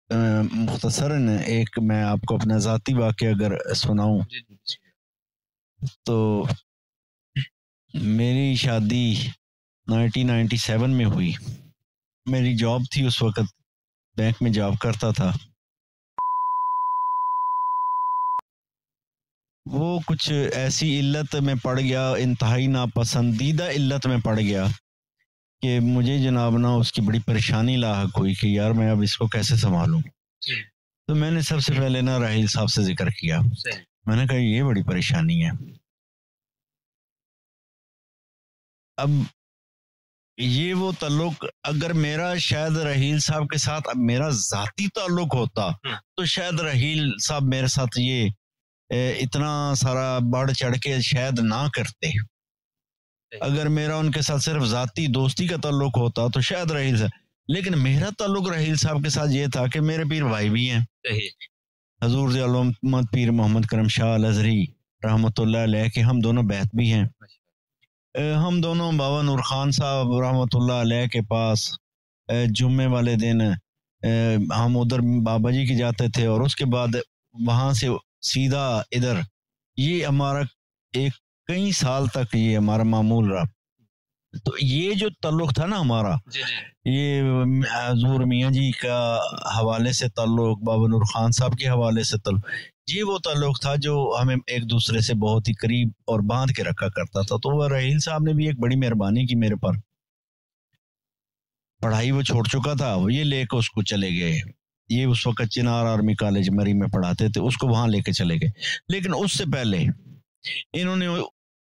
मुख्तसरन एक मैं आपको अपना ज़ाती वाक़या अगर सुनाऊं तो मेरी शादी 1997 में हुई। मेरी जॉब थी, उस वक़्त बैंक में जॉब करता था। वो कुछ ऐसी इल्लत में पड़ गया, इंतहाई नापसंदीदा इल्लत में पड़ गया कि मुझे जनाब ना उसकी बड़ी परेशानी लाहक हुई कि यार मैं अब इसको कैसे संभालूं। तो मैंने सबसे पहले ना राहील साहब से जिक्र किया। मैंने कहा ये बड़ी परेशानी है। अब ये वो ताल्लुक अगर मेरा शायद राहील साहब के साथ अब मेरा ज़ाती ताल्लुक होता तो शायद राहील साहब मेरे साथ ये इतना सारा बढ़ चढ़ के शायद ना करते। अगर मेरा उनके साथ सिर्फ ज़ाती दोस्ती का ताल्लुक होता तो शायद राहील साहब, लेकिन मेरा ताल्लुक राहील साहब के साथ ये था कि मेरे पीर भाई भी हैं। हजूर ज़ियाउल पीर मोहम्मद करम शाह अल अज़हरी रहमतुल्लाह अलैह के हम दोनों बैत भी हैं। हम दोनों बाबा नूर खान साहब रहमतुल्लाह अलैह के पास जुम्मे वाले दिन हम उधर बाबा जी की जाते थे और उसके बाद वहाँ से सीधा इधर। ये हमारा एक कई साल तक ये हमारा मामूल रहा। तो ये जो ताल्लुक था ना हमारा, ये हजूर मियाँ जी का हवाले से ताल्लुक, बाबा नूर खान साहब के हवाले से ताल्लुक, ये वो ताल्लुक था जो हमें एक दूसरे से बहुत ही करीब और बांध के रखा करता था। तो वह राहील साहब ने भी एक बड़ी मेहरबानी की मेरे पर। पढ़ाई वो छोड़ चुका था, वो ये लेकर उसको चले गए। ये उस वक्त चिनार आर्मी कॉलेज मरी में पढ़ाते थे, उसको वहां लेके चले गए। लेकिन उससे पहले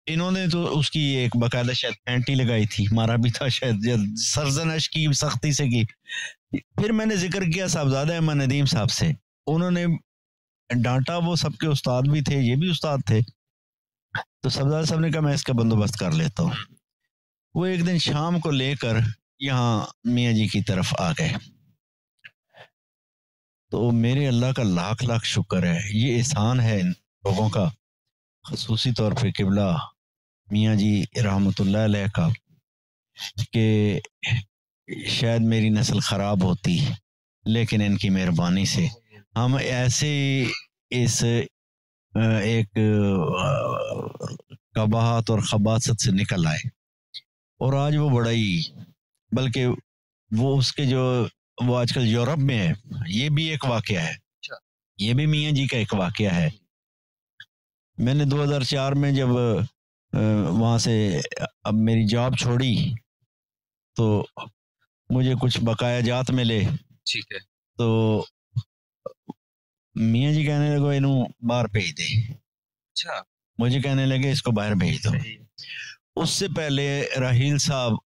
इन्होंने तो उसकी एक बाकायदा शायद पैंटी लगाई थी, मारा भी था शायद, सरजनश की सख्ती से की। फिर मैंने जिक्र किया साहबजादा अहमद नदीम साहब से, उन्होंने डांटा। वो सबके उस्ताद भी थे, ये भी उस्ताद थे। तो साहबजादा साहब ने कहा मैं इसका बंदोबस्त कर लेता हूँ। वो एक दिन शाम को लेकर यहाँ मियाँ जी की तरफ आ गए। तो मेरे अल्लाह का लाख लाख शुक्र है, ये एहसान है इन लोगों का, खसूसी तौर पे किबला मियाँ जी रहमतुल्लाह अलैह का, कि शायद मेरी नस्ल ख़राब होती लेकिन इनकी मेहरबानी से हम ऐसे इस एक कबाहत और खबासत से निकल आए। और आज वो बड़ा ही, बल्कि वो उसके जो वो आजकल यूरोप में है, ये भी एक वाकया है। ये भी मियाँ जी का एक वाकया है। मैंने 2004 में जब वहाँ से अब मेरी जॉब छोड़ी तो मुझे कुछ बकाया जात मिले। ठीक है। तो मियाँ जी कहने लगे इन्हों बाहर भेज दे। अच्छा। मुझे कहने लगे इसको बाहर भेज दो। उससे पहले राहील साहब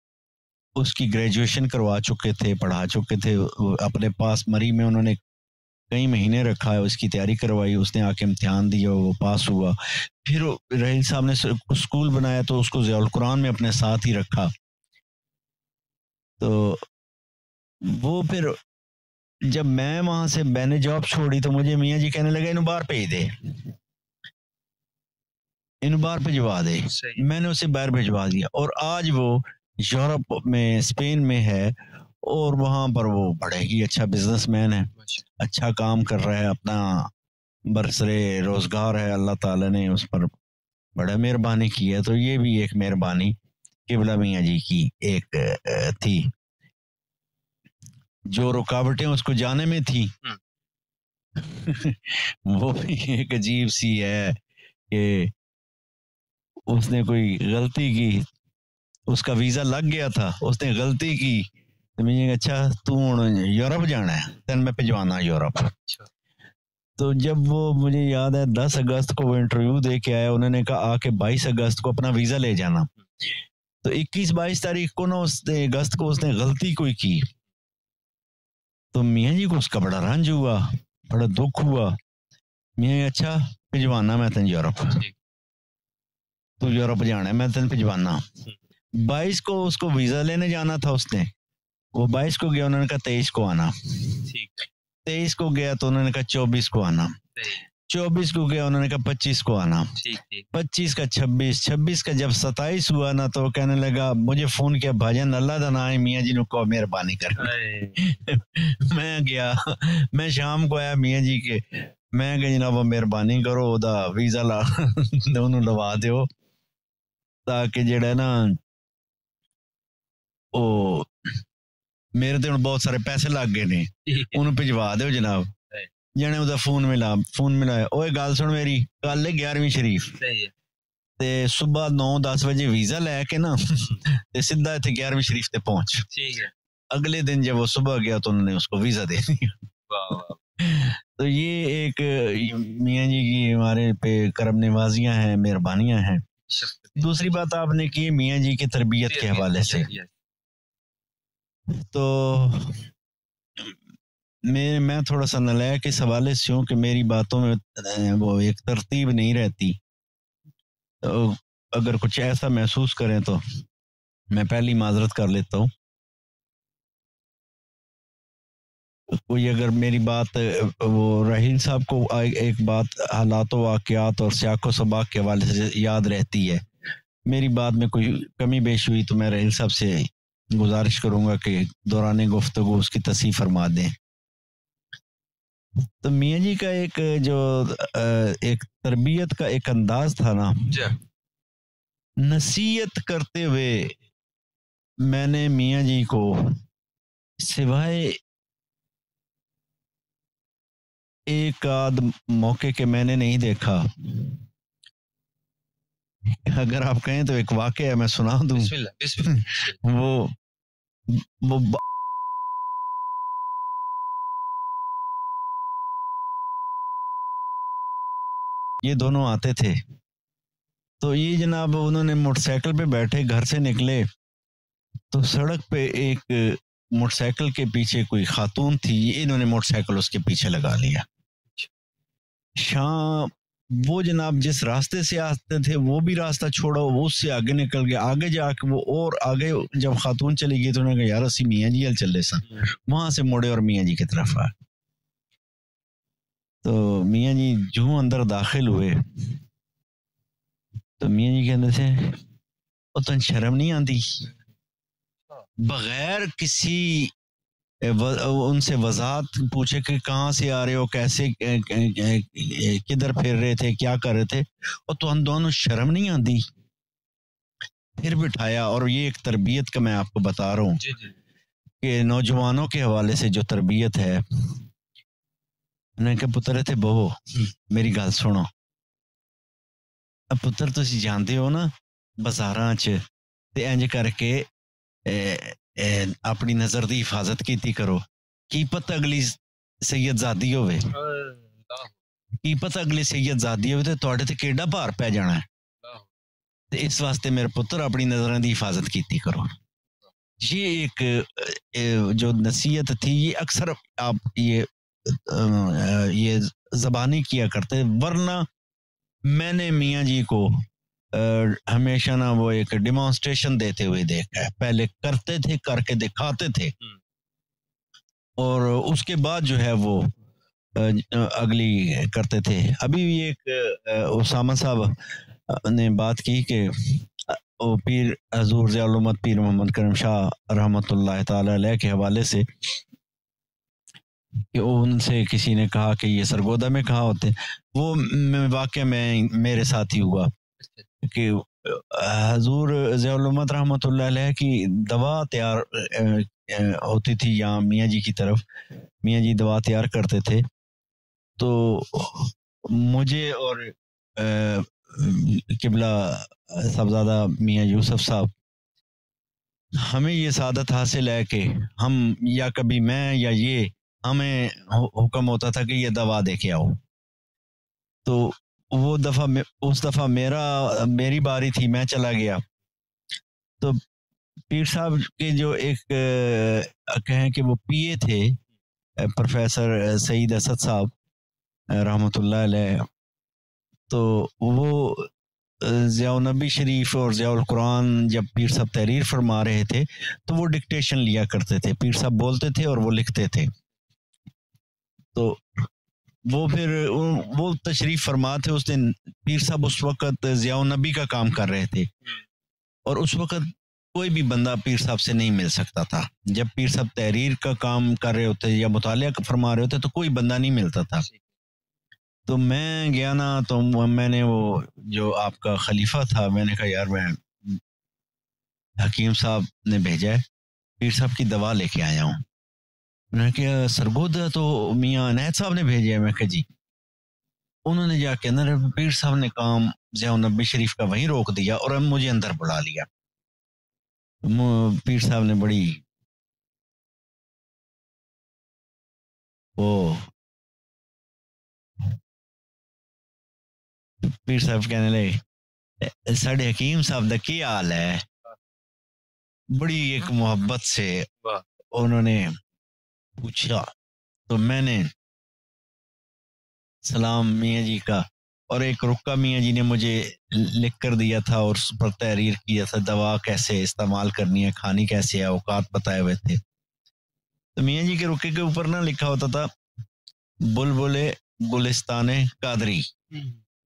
उसकी ग्रेजुएशन करवा चुके थे, पढ़ा चुके थे। अपने पास मरी में उन्होंने कई महीने रखा है, उसकी तैयारी करवाई, उसने आके इम्तिहान दिया, वो पास हुआ। फिर राहील साहब ने स्कूल बनाया तो उसको ज़ियाउल कुरान में अपने साथ ही रखा। तो वो फिर जब मैं वहां से मैंने जॉब छोड़ी तो मुझे मियाँ जी कहने लगे इन्हें बाहर भेज दे, इन्हें बाहर भिजवा दे। मैंने उसे बाहर भिजवा दिया और आज वो यूरोप में, स्पेन में है और वहां पर वो बड़े ही अच्छा बिजनेसमैन है, अच्छा काम कर रहा है, अपना बरसरे रोजगार है, अल्लाह ताला ने उस पर बड़ा मेहरबानी की है। तो ये भी एक मेहरबानी किबला मियाँ जी की एक थी। जो रुकावटें उसको जाने में थी वो भी एक अजीब सी है कि उसने कोई गलती की, उसका वीजा लग गया था, उसने गलती की तो मैं अच्छा तू यूरोप जाना है, तेन मैं भिजवाना यूरोप। तो जब वो मुझे याद है 10 अगस्त को वो इंटरव्यू दे के आया, उन्होंने कहा आके 22 अगस्त को अपना वीजा ले जाना। तो 21-22 तारीख को ना उसने अगस्त को उसने गलती कोई की, तो मियाँ जी को उसका बड़ा रंज हुआ, बड़ा दुख हुआ। मियाँ अच्छा भिजवाना मैं तेन यूरोप, तू यूरोप जाना है मैं तेन भिजवाना। 22 को उसको वीजा लेने जाना था उसने, वो 22 को गया, उन्होंने कहा 23 को आना। 23 को गया तो उन्होंने कहा 24 को आना। 24 को गया, उन्होंने कहा 25 को आना। 25 का 26 का जब 27 हुआ ना तो कहने लगा, मुझे फोन किया भाजन अल्लाह दा नाम मियाँ जी ने को मेहरबानी कर। मैं गया, मैं शाम को आया मियाँ जी के, मैं कहा जनाब मेहरबानी करो ओदा वीजा ला उन्होंने लवा दो ताकि जेड़ा ना ओ मेरे तो बहुत सारे पैसे लग गए ने, उन्हें भिजवा दो जनाब। जने ਉਹਦਾ फोन मिलाया, ओए गल सुन मेरी, कल है 11वीं शरीफ ते सुबह 9-10 बजे वीजा लेके ना ते सीधा इथे 11वीं शरीफ ते पहुंच। अगले दिन जब वो सुबह गया तो उन्होंने उसको वीजा दे दिया। तो ये एक मियाँ जी की हमारे पे करम नवाजियां हैं, मेहरबानियां हैं। दूसरी बात आपने की मियाँ जी की तरबियत के हवाले से, तो मैं थोड़ा सा नालायक इस हवाले से हूँ कि मेरी बातों में वो एक तरतीब नहीं रहती। तो अगर कुछ ऐसा महसूस करें तो मैं पहली माजरत कर लेता हूँ। कोई अगर मेरी बात वो राहील साहब को एक बात हालात वाक़यात और सियाको सबाक के हवाले से याद रहती है, मेरी बात में कोई कमी पेश हुई तो मैं राहील साहब से गुजारिश करूंगा कि दौरान गुफ्तगू उसकी तस्हीह फरमा दें। तो मियाँ जी का एक जो एक तरबियत का एक अंदाज था ना, नसीहत करते हुए मैंने मियाँ जी को सिवाय एक आध मौके के मैंने नहीं देखा। अगर आप कहें तो एक वाकया है, मैं सुना दूं। वो ये दोनों आते थे, तो ये जनाब उन्होंने मोटरसाइकिल पे बैठे घर से निकले तो सड़क पे एक मोटरसाइकिल के पीछे कोई खातून थी, इन्होंने मोटरसाइकिल उसके पीछे लगा लिया। शाम वो जनाब जिस रास्ते से आते थे वो भी रास्ता छोड़ा, वो उससे आगे निकल गया। आगे जाके वो और आगे जब खातून चली गई तो उन्होंने कहा यार असी मियाँ जी हल चले सन, वहां से मुड़े और मियाँ जी की तरफ आ। तो मियाँ जी जो अंदर दाखिल हुए तो मियाँ जी कहते थे वो तुम शर्म नहीं आती, बगैर किसी उनसे वजाहत पूछे कि कहाँ से आ रहे हो, कैसे किधर फिर रहे थे, क्या कर रहे थे, और तो हम दोनों शर्म नहीं आती, फिर बिठाया। और ये एक तरबियत का मैं आपको बता रहा हूँ कि नौजवानों के हवाले से जो तरबियत है, उन्होंने कहा पुत्र थे बहो मेरी गल सुनो, अब पुत्र तुसी जानते हो ना बाजारां च ते इंज करके अपनी नजर की हिफाजत की करो, की पता अगली सैयदजादी होवे, की पता अगली सैयदजादी होवे ते तुहाडे ते केड़ा भार पै जाना है, ते इस वास्ते मेरे पुत्र अपनी नजरों की हिफाजत की करो। ये एक जो नसीहत थी, ये अक्सर आप ये जबानी किया करते, वरना मैंने मियाँ जी को हमेशा ना वो एक डिमॉन्स्ट्रेशन देते हुए देखा है। पहले करते थे, करके दिखाते थे, और उसके बाद जो है वो अगली करते थे। अभी भी एक उसामा साहब ने बात की कि वो पीर हजूर ज़ियाउल पीर मोहम्मद करीम शाह रहमतुल्लाह ताला अलैह के हवाले से कि उनसे किसी ने कहा कि ये सरगोदा में कहाँ होते, वो वाकया में मेरे साथ ही हुआ कि हजूर ज़ियाउल-उम्मत रहमतुल्लाह अलैह की दवा तैयार होती थी यहाँ मियाँ जी की तरफ, मियाँ जी दवा तैयार करते थे। तो मुझे और किबला साहबजादा मियाँ यूसुफ साहब, हमें ये सादत हासिल है कि हम या कभी मैं या ये, हमें हुक्म होता था कि ये दवा दे के आओ। तो वो उस दफ़ा मेरी बारी थी, मैं चला गया। तो पीर साहब के जो एक कहें कि वो पीए थे, प्रोफेसर सईद असद साहब रहमतुल्लाह अलैह, तो वो ज़ियाउल नबी शरीफ और ज़ियाउल कुरान जब पीर साहब तहरीर फरमा रहे थे तो वो डिक्टेशन लिया करते थे, पीर साहब बोलते थे और वो लिखते थे। तो वो फिर वो तशरीफ फरमा थे उस दिन। पीर साहब उस वक़्त ज़ियाउल नबी का काम कर रहे थे और उस वक़्त कोई भी बंदा पीर साहब से नहीं मिल सकता था। जब पीर साहब तहरीर का काम कर रहे होते या मुतालिया फरमा रहे होते तो कोई बंदा नहीं मिलता था। तो मैं गया ना, तो मैंने वो जो आपका खलीफा था, मैंने कहा यार मैं हकीम साहब ने भेजा है, पीर साहब की दवा लेके आया हूँ। मैंने कहा सरगोदा तो मियाँ अनैत साहब ने भेजा है। मैं कहा जी। उन्होंने जाके अंदर, पीर साहब ने काम ज़ियाउल नबी शरीफ का वहीं रोक दिया और मुझे अंदर बुला लिया। पीर साहब ने बड़ी वो पीर साहब कहने लगे साढ़े हकीम साहब दा की हाल है। बड़ी एक मोहब्बत से उन्होंने पूछा। तो मैंने सलाम मियाँ जी का, और एक रुक्का मियाँ जी ने मुझे लिख कर दिया था और उस पर तहरीर किया था, दवा कैसे इस्तेमाल करनी है, खानी कैसे है, औकात बताए हुए थे। तो मियाँ जी के रुक्के के ऊपर ना लिखा होता था बुलबुले गुलिस्तान कादरी,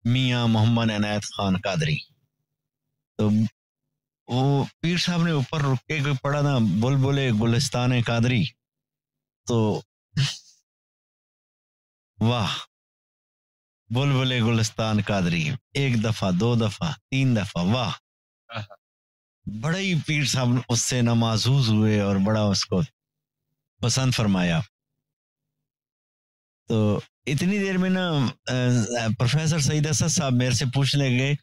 मियाँ मोहम्मद अनायत खान कादरी। तो वो पीर साहब ने ऊपर रुक्के के पढ़ा ना बुलबुले गुलिस्तान कादरी, तो वाह, बुलबुले गुलिस्तान कादरी, एक दफा, दो दफा, तीन दफा, वाह। बड़ा ही पीर साहब उससे नमाजूज हुए और बड़ा उसको पसंद फरमाया। तो इतनी देर में ना प्रोफेसर सईद असद साहब मेरे से पूछने लगे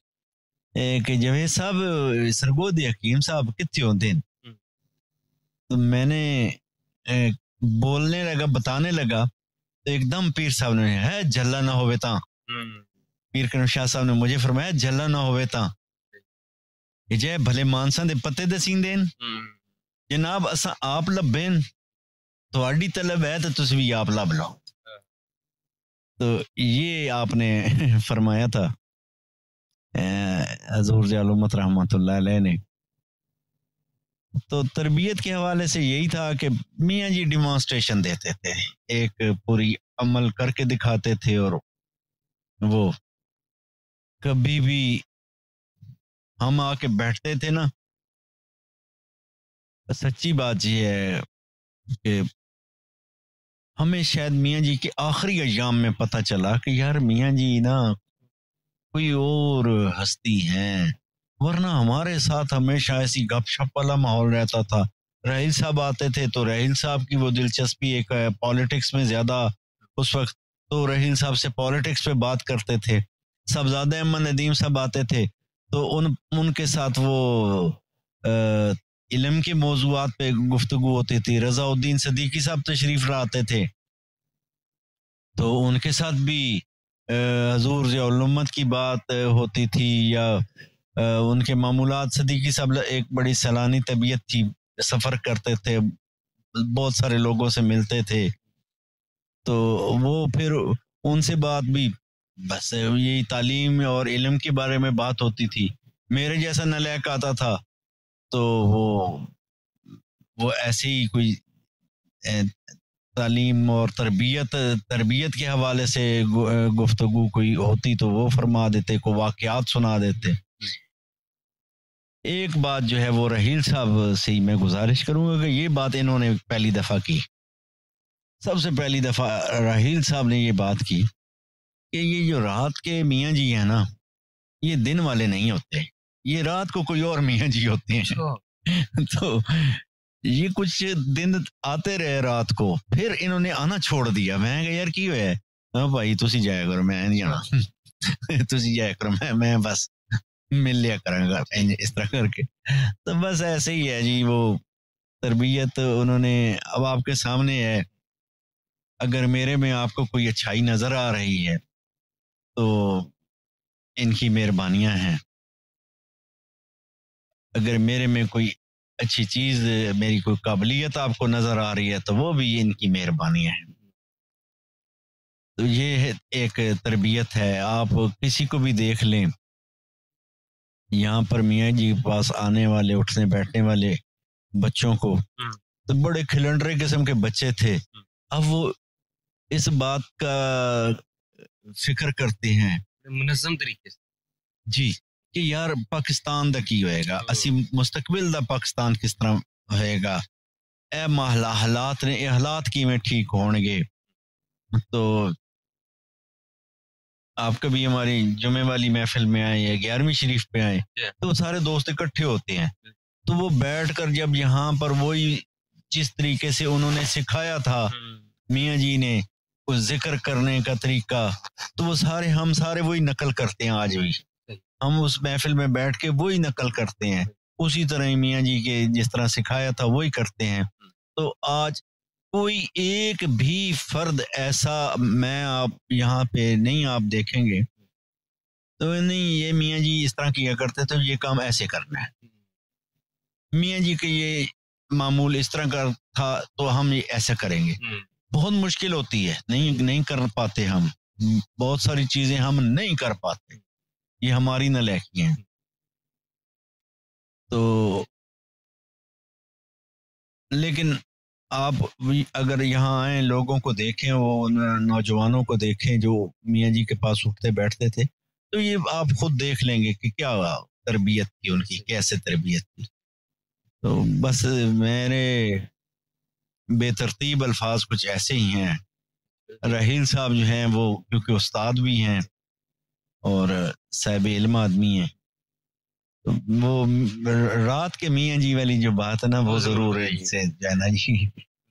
कि जवेद साहब सरगोदी हकीम साहब कितने होते हैं। तो मैंने बोलने लगा, बताने लगा, तो एकदम पीर साहब ने है झल्ला ना होवे ता, पीर करीम शाह साहब ने मुझे फरमाया झल्ला ना होवे ता जे भले मानसा दे पते दसींदे जनाब असा आप लभेन थोड़ी तलब है तो तुसी भी आप लभ लो। तो ये आपने फरमाया था हजूर ज़ियाउल-उम्मत रहमतुल्लाह अलैह ने। तो तरबियत के हवाले से यही था कि मियाँ जी डिमॉन्स्ट्रेशन देते थे, एक पूरी अमल करके दिखाते थे। और वो कभी भी हम आके बैठते थे ना, सच्ची बात ये है कि हमें शायद मियाँ जी के आखिरी अय्याम में पता चला कि यार मियाँ जी ना कोई और हस्ती हैं, वरना हमारे साथ हमेशा ऐसी गपशप वाला माहौल रहता था। राहिल साहब आते थे तो राहिल साहब की वो दिलचस्पी एक पॉलिटिक्स में ज़्यादा उस वक्त, तो राहिल साहब से पॉलिटिक्स पे बात करते थे। साहबजादे अहमद नदीम साहब आते थे तो उनके साथ वो इल्म के मौजूआत पे गुफ्तगू होती थी। रज़ाउद्दीन सदीकी साहब तशरीफ लाते थे तो उनके साथ भी हजूर ज़ियाउल-उम्मत की बात होती थी, या उनके मामूलात। सदीकी साहब एक बड़ी सैलानी तबीयत थी, सफ़र करते थे, बहुत सारे लोगों से मिलते थे। तो वो फिर उनसे बात भी बस यही तालीम और इल्म के बारे में बात होती थी। मेरे जैसा नलायक आता था तो वो ऐसे ही कोई तालीम और तरबियत के हवाले से गुफ्तगू कोई होती तो वो फरमा देते, को वाक़यात सुना देते। एक बात जो है वो रहील साहब से ही मैं गुजारिश करूंगा कि ये बात इन्होंने पहली दफ़ा की, सबसे पहली दफ़ा रहील साहब ने ये बात की कि ये जो रात के मियाँ जी हैं ना, ये दिन वाले नहीं होते, ये रात को कोई और मियाँ जी होते हैं। तो ये कुछ दिन आते रहे रात को, फिर इन्होंने आना छोड़ दिया। मैं कहा यार की होया? हाँ भाई तुसी जाया करो, मैं नहीं जाना। तुसी जाया करो, मैं बस मिल लिया करूँगा इस तरह करके। तो बस ऐसे ही है जी, वो तरबियत उन्होंने अब आपके सामने है। अगर मेरे में आपको कोई अच्छाई नजर आ रही है तो इनकी मेहरबानियां हैं। अगर मेरे में कोई अच्छी चीज, मेरी कोई काबिलियत आपको नजर आ रही है तो वो भी इनकी मेहरबानियां हैं। तो ये एक तरबियत है। आप किसी को भी देख लें, यहाँ पर मियाँ जी के पास आने वाले, उठने बैठने वाले बच्चों को, तो बड़े खिलंडरे किस्म के बच्चे थे। अब वो इस बात का फिक्र करते हैं मुनज़्ज़म तरीके से जी कि यार पाकिस्तान दा की होएगा, असी मुस्तकबिल दा पाकिस्तान किस तरह होएगा, ए महला हालात ने, हालात किवें ठीक होणगे। तो आप कभी हमारी जुमे वाली महफिल में आए या 11वीं शरीफ पे आए तो सारे दोस्त इकट्ठे होते हैं, तो वो बैठ कर जब यहाँ पर वही जिस तरीके से उन्होंने सिखाया था मियाँ जी ने उस जिक्र करने का तरीका, तो वो सारे हम सारे वही नकल करते हैं। आज भी हम उस महफिल में बैठ के वही नकल करते हैं, उसी तरह ही मियाँ जी के जिस तरह सिखाया था वही करते हैं। तो आज कोई एक भी फर्द ऐसा मैं आप यहाँ पे नहीं आप देखेंगे तो नहीं ये मियाँ जी इस तरह किया करते तो ये काम ऐसे करना है, मियाँ जी के ये मामूल इस तरह का था तो हम ये ऐसा करेंगे। बहुत मुश्किल होती है, नहीं कर पाते हम, बहुत सारी चीजें हम नहीं कर पाते, ये हमारी नालायकी है। तो लेकिन आप अगर यहाँ आए, लोगों को देखें, वो नौजवानों को देखें जो मियाँ जी के पास उठते बैठते थे, तो ये आप खुद देख लेंगे कि क्या तरबियत थी उनकी, कैसे तरबियत थी। तो बस मेरे बेतरतीब अल्फाज कुछ ऐसे ही हैं। रहील साहब जो हैं वो क्योंकि उस्ताद भी हैं और साहिब इल्म आदमी हैं, तो वो रात के मियाँ जी वाली जो बात है ना वो जरूर से जाना जी,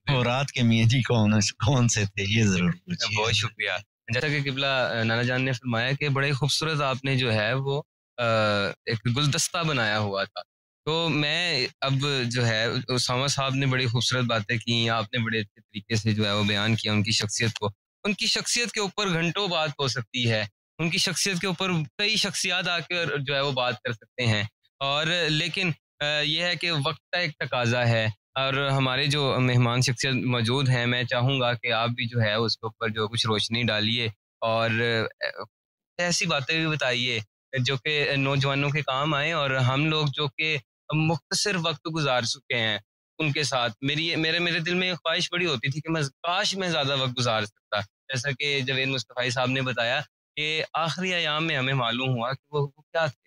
वो रात के मियाँ जी कौन से थे ये जरूर पूछिए। बहुत शुक्रिया। जैसा कि किबला नाना जान ने फरमाया कि बड़े खूबसूरत आपने जो है वो एक गुलदस्ता बनाया हुआ था। तो मैं अब जो है उसामा साहब ने बड़ी खूबसूरत बातें की, आपने बड़े अच्छे तरीके से जो है वो बयान किया उनकी शख्सियत को। उनकी शख्सियत के ऊपर घंटों बात हो सकती है, उनकी शख्सियत के ऊपर कई शख्सियात आकर जो है वो बात कर सकते हैं, और लेकिन यह है कि वक्त का एक तकाजा है और हमारे जो मेहमान शख्सियत मौजूद हैं, मैं चाहूँगा कि आप भी जो है उसके ऊपर जो कुछ रोशनी डालिए और ऐसी बातें भी बताइए जो कि नौजवानों के काम आए और हम लोग जो कि मुख्तसर वक्त गुजार चुके हैं उनके साथ। मेरे दिल में ख्वाहिश बड़ी होती थी कि मैं काश मैं ज़्यादा वक्त गुजार सकता, जैसा कि जवेद मुस्तफ़ाई साहब ने बताया कि आखिरी अयाम में हमें मालूम हुआ कि वो क्या थे।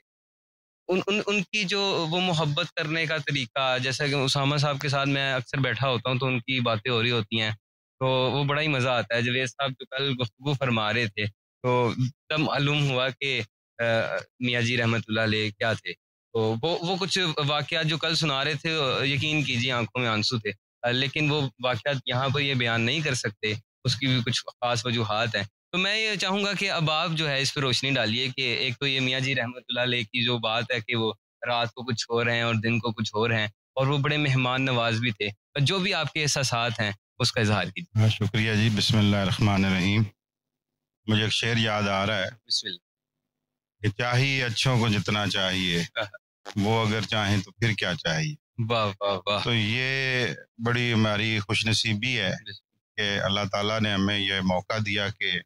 उनकी जो वो मोहब्बत करने का तरीका, जैसा कि उसामा साहब के साथ मैं अक्सर बैठा होता हूँ तो उनकी बातें हो रही होती हैं तो वो बड़ा ही मज़ा आता है। जवेद साहब जो कल गुफ्तगू फरमा रहे थे तो तब मालूम हुआ कि मियाँ जी रहमतुल्लाह अलैह क्या थे। तो वो कुछ वाक़यात जो कल सुना रहे थे, यकीन कीजिए आंखों में आंसू थे। लेकिन वो वाक़यात यहाँ पर ये बयान नहीं कर सकते, उसकी भी कुछ ख़ास वजूहात हैं। तो मैं ये चाहूँगा कि अब आप जो है इस पे रोशनी डालिए कि एक तो ये मियाँ जी रहमतुल्लाह अलैह की जो बात है कि वो रात को कुछ हो रहे हैं और दिन को कुछ हो रहे हैं, और वो बड़े मेहमान नवाज भी थे। जो भी आपके एहसासात हैं उसका इजहार कीजिए। हाँ, शुक्रिया जी। बिस्मिल्लाहिर्रहमानिर्रहीम। मुझे एक शेर याद आ रहा है कि चाहिए अच्छों को जितना चाहिए, वो अगर चाहें तो फिर क्या चाहिए। वाह वाह वाह। तो ये बड़ी हमारी खुशनसीबी है कि अल्लाह ताला ने हमें ये मौका दिया कि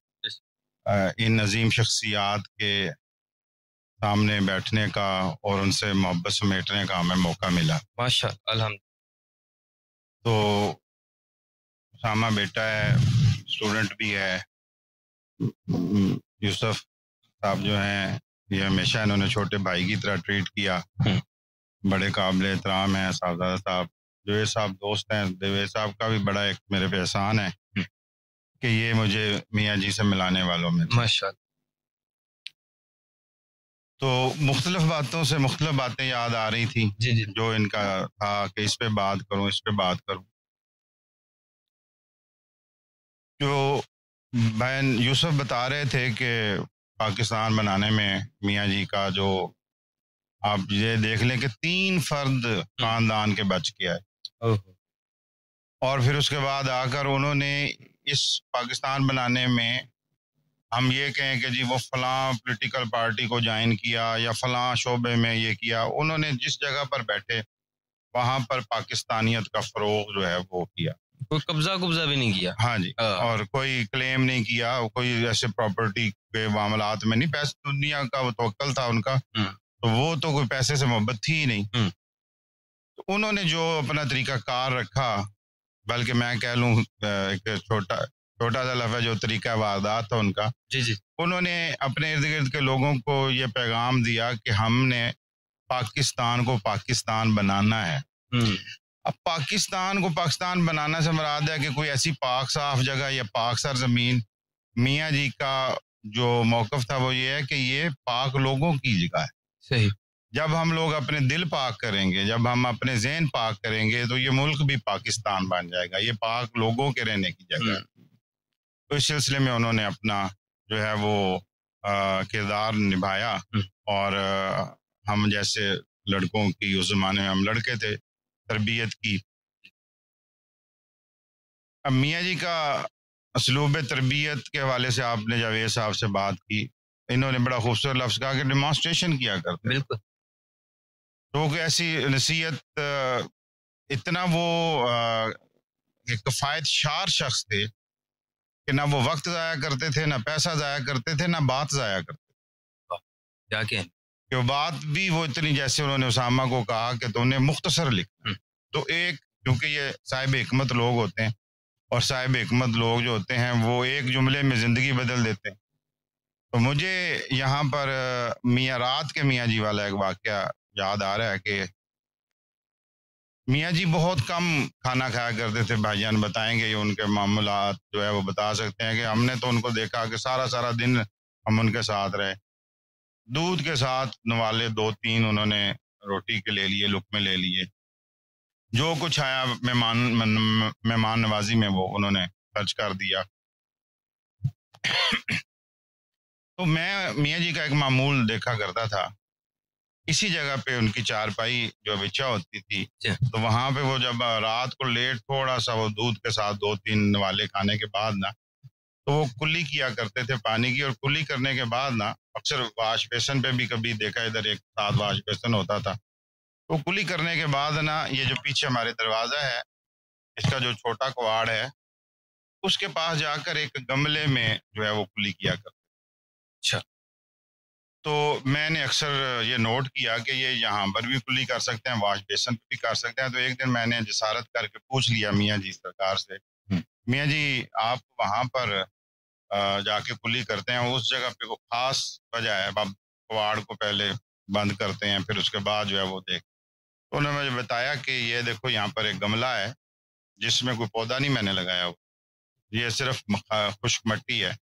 इन अजीम शख्सियात के सामने बैठने का और उनसे मोहब्बत समेटने का हमें मौका मिला। माशाअल्लाह, अल्हम्दुलिल्लाह। तो सामा बेटा है, स्टूडेंट भी है। यूसुफ साहब जो हैं ये हमेशा इन्होंने छोटे भाई की तरह ट्रीट किया, बड़े काबिल एहतराम हैं। साहबजादा साहब, देवेश साहब दोस्त हैं, देवेश साहब का भी बड़ा एक मेरे पे एहसान है कि ये मुझे मियाँ जी से मिलाने वालों में। माशाअल्लाह। तो मुख्तलिफ बातों से मुख्तलिफ बातें याद आ रही थी जी जी। जो इनका था कि इस पे बात करूं, इस पे बात करूं। जो बहन यूसुफ बता रहे थे कि पाकिस्तान बनाने में मियाँ जी का जो, आप ये देख लें कि 3 फर्द खानदान के बच के आए और फिर उसके बाद आकर उन्होंने इस पाकिस्तान बनाने में, हम ये कहें कि जी वो फलां पॉलिटिकल पार्टी को ज्वाइन किया या फलां शोबे में ये किया, उन्होंने जिस जगह पर बैठे वहां पर पाकिस्तानियत का फरोग जो है वो किया। कोई कब्जा भी नहीं किया। हाँ जी। और कोई क्लेम नहीं किया, कोई ऐसे प्रॉपर्टी के मामलात में नहीं, पैसे दुनिया का वो तवक्कल था उनका, तो वो तो कोई पैसे से मोहब्बत थी ही नहीं। तो उन्होंने जो अपना तरीका कार रखा, बल्कि मैं कह लूँ एक छोटा सा लफ्ज़ जो तरीका वारदात था उनका, जी जी, उन्होंने अपने इर्द गिर्द के लोगों को ये पैगाम दिया कि हमने पाकिस्तान को पाकिस्तान बनाना है। अब पाकिस्तान को पाकिस्तान बनाना से मुराद है कि कोई ऐसी पाक साफ जगह या पाक सर जमीन, मियाँ जी का जो मौक़िफ़ था वो ये है कि ये पाक लोगों की जगह है। सही। जब हम लोग अपने दिल पाक करेंगे, जब हम अपने ज़हन पाक करेंगे, तो ये मुल्क भी पाकिस्तान बन जाएगा, ये पाक लोगों के रहने की जगह है। तो इस सिलसिले में उन्होंने अपना जो है वो किरदार निभाया और हम जैसे लड़कों की, उस जमाने में हम लड़के थे, तरबियत की। अब मियाँ जी का असलूब तरबियत के हवाले से आपने जावेद साहब से बात की, इन्होंने बड़ा खूबसूरत लफ्ज़ कहा कि डिमॉन्स्ट्रेशन किया करते। बिल्कुल। तो ऐसी नसीहत, इतना वो एक किफ़ायत शार शख्स थे कि ना वो वक्त ज़ाया करते थे, ना पैसा ज़ाया करते थे, ना बात ज़ाया करते थे। क्या कहें कि बात भी वो इतनी, जैसे उन्होंने उसामा को कहा कि तुमने मुख्तसर लिखना, तो एक, क्योंकि ये साहिब हिकमत लोग होते हैं और साहिब हिकमत लोग जो होते हैं वो एक जुमले में ज़िंदगी बदल देते हैं। तो मुझे यहाँ पर मियाँ रात के मियाँ जी वाला एक वाक़या याद आ रहा है कि मियाँ जी बहुत कम खाना खाया करते थे। भाईजान बताएंगे, ये उनके मामूलात जो है वो बता सकते हैं कि हमने तो उनको देखा कि सारा दिन हम उनके साथ रहे, दूध के साथ नवाले 2-3 उन्होंने रोटी के ले लिए, लुकमे ले लिए, जो कुछ आया मेहमान नवाजी में वो उन्होंने खर्च कर दिया। तो मैं मियाँ जी का एक मामूल देखा करता था, इसी जगह पे उनकी चारपाई जो बिछा होती थी, तो वहां पे वो जब रात को लेट थोड़ा सा वो दूध के साथ 2-3 नवाले खाने के बाद ना, तो वो कुल्ली किया करते थे पानी की, और कुल्ली करने के बाद ना अक्सर वाश बेसन पे भी कभी देखा, इधर एक साथ वाश बेसन होता था, तो कुल्ली करने के बाद ना ये जो पीछे हमारे दरवाजा है, इसका जो छोटा कवाड़ है, उसके पास जाकर एक गमले में जो है वो कुल्ली किया करते। अच्छा। तो मैंने अक्सर ये नोट किया कि ये यहाँ पर भी कुल्ली कर सकते हैं, वाश बेसन पे भी कर सकते हैं। तो एक दिन मैंने जिसारत करके पूछ लिया मियाँ जी सरकार से, मियाँ जी आप वहाँ पर जाके कुल्ली करते हैं, उस जगह पे वो खास वजह है, आप कवाड़ को पहले बंद करते हैं फिर उसके बाद जो है वो देख। तो उन्होंने मुझे बताया कि ये देखो यहाँ पर एक गमला है जिसमें कोई पौधा नहीं मैंने लगाया, ये सिर्फ खुश्क मिट्टी है।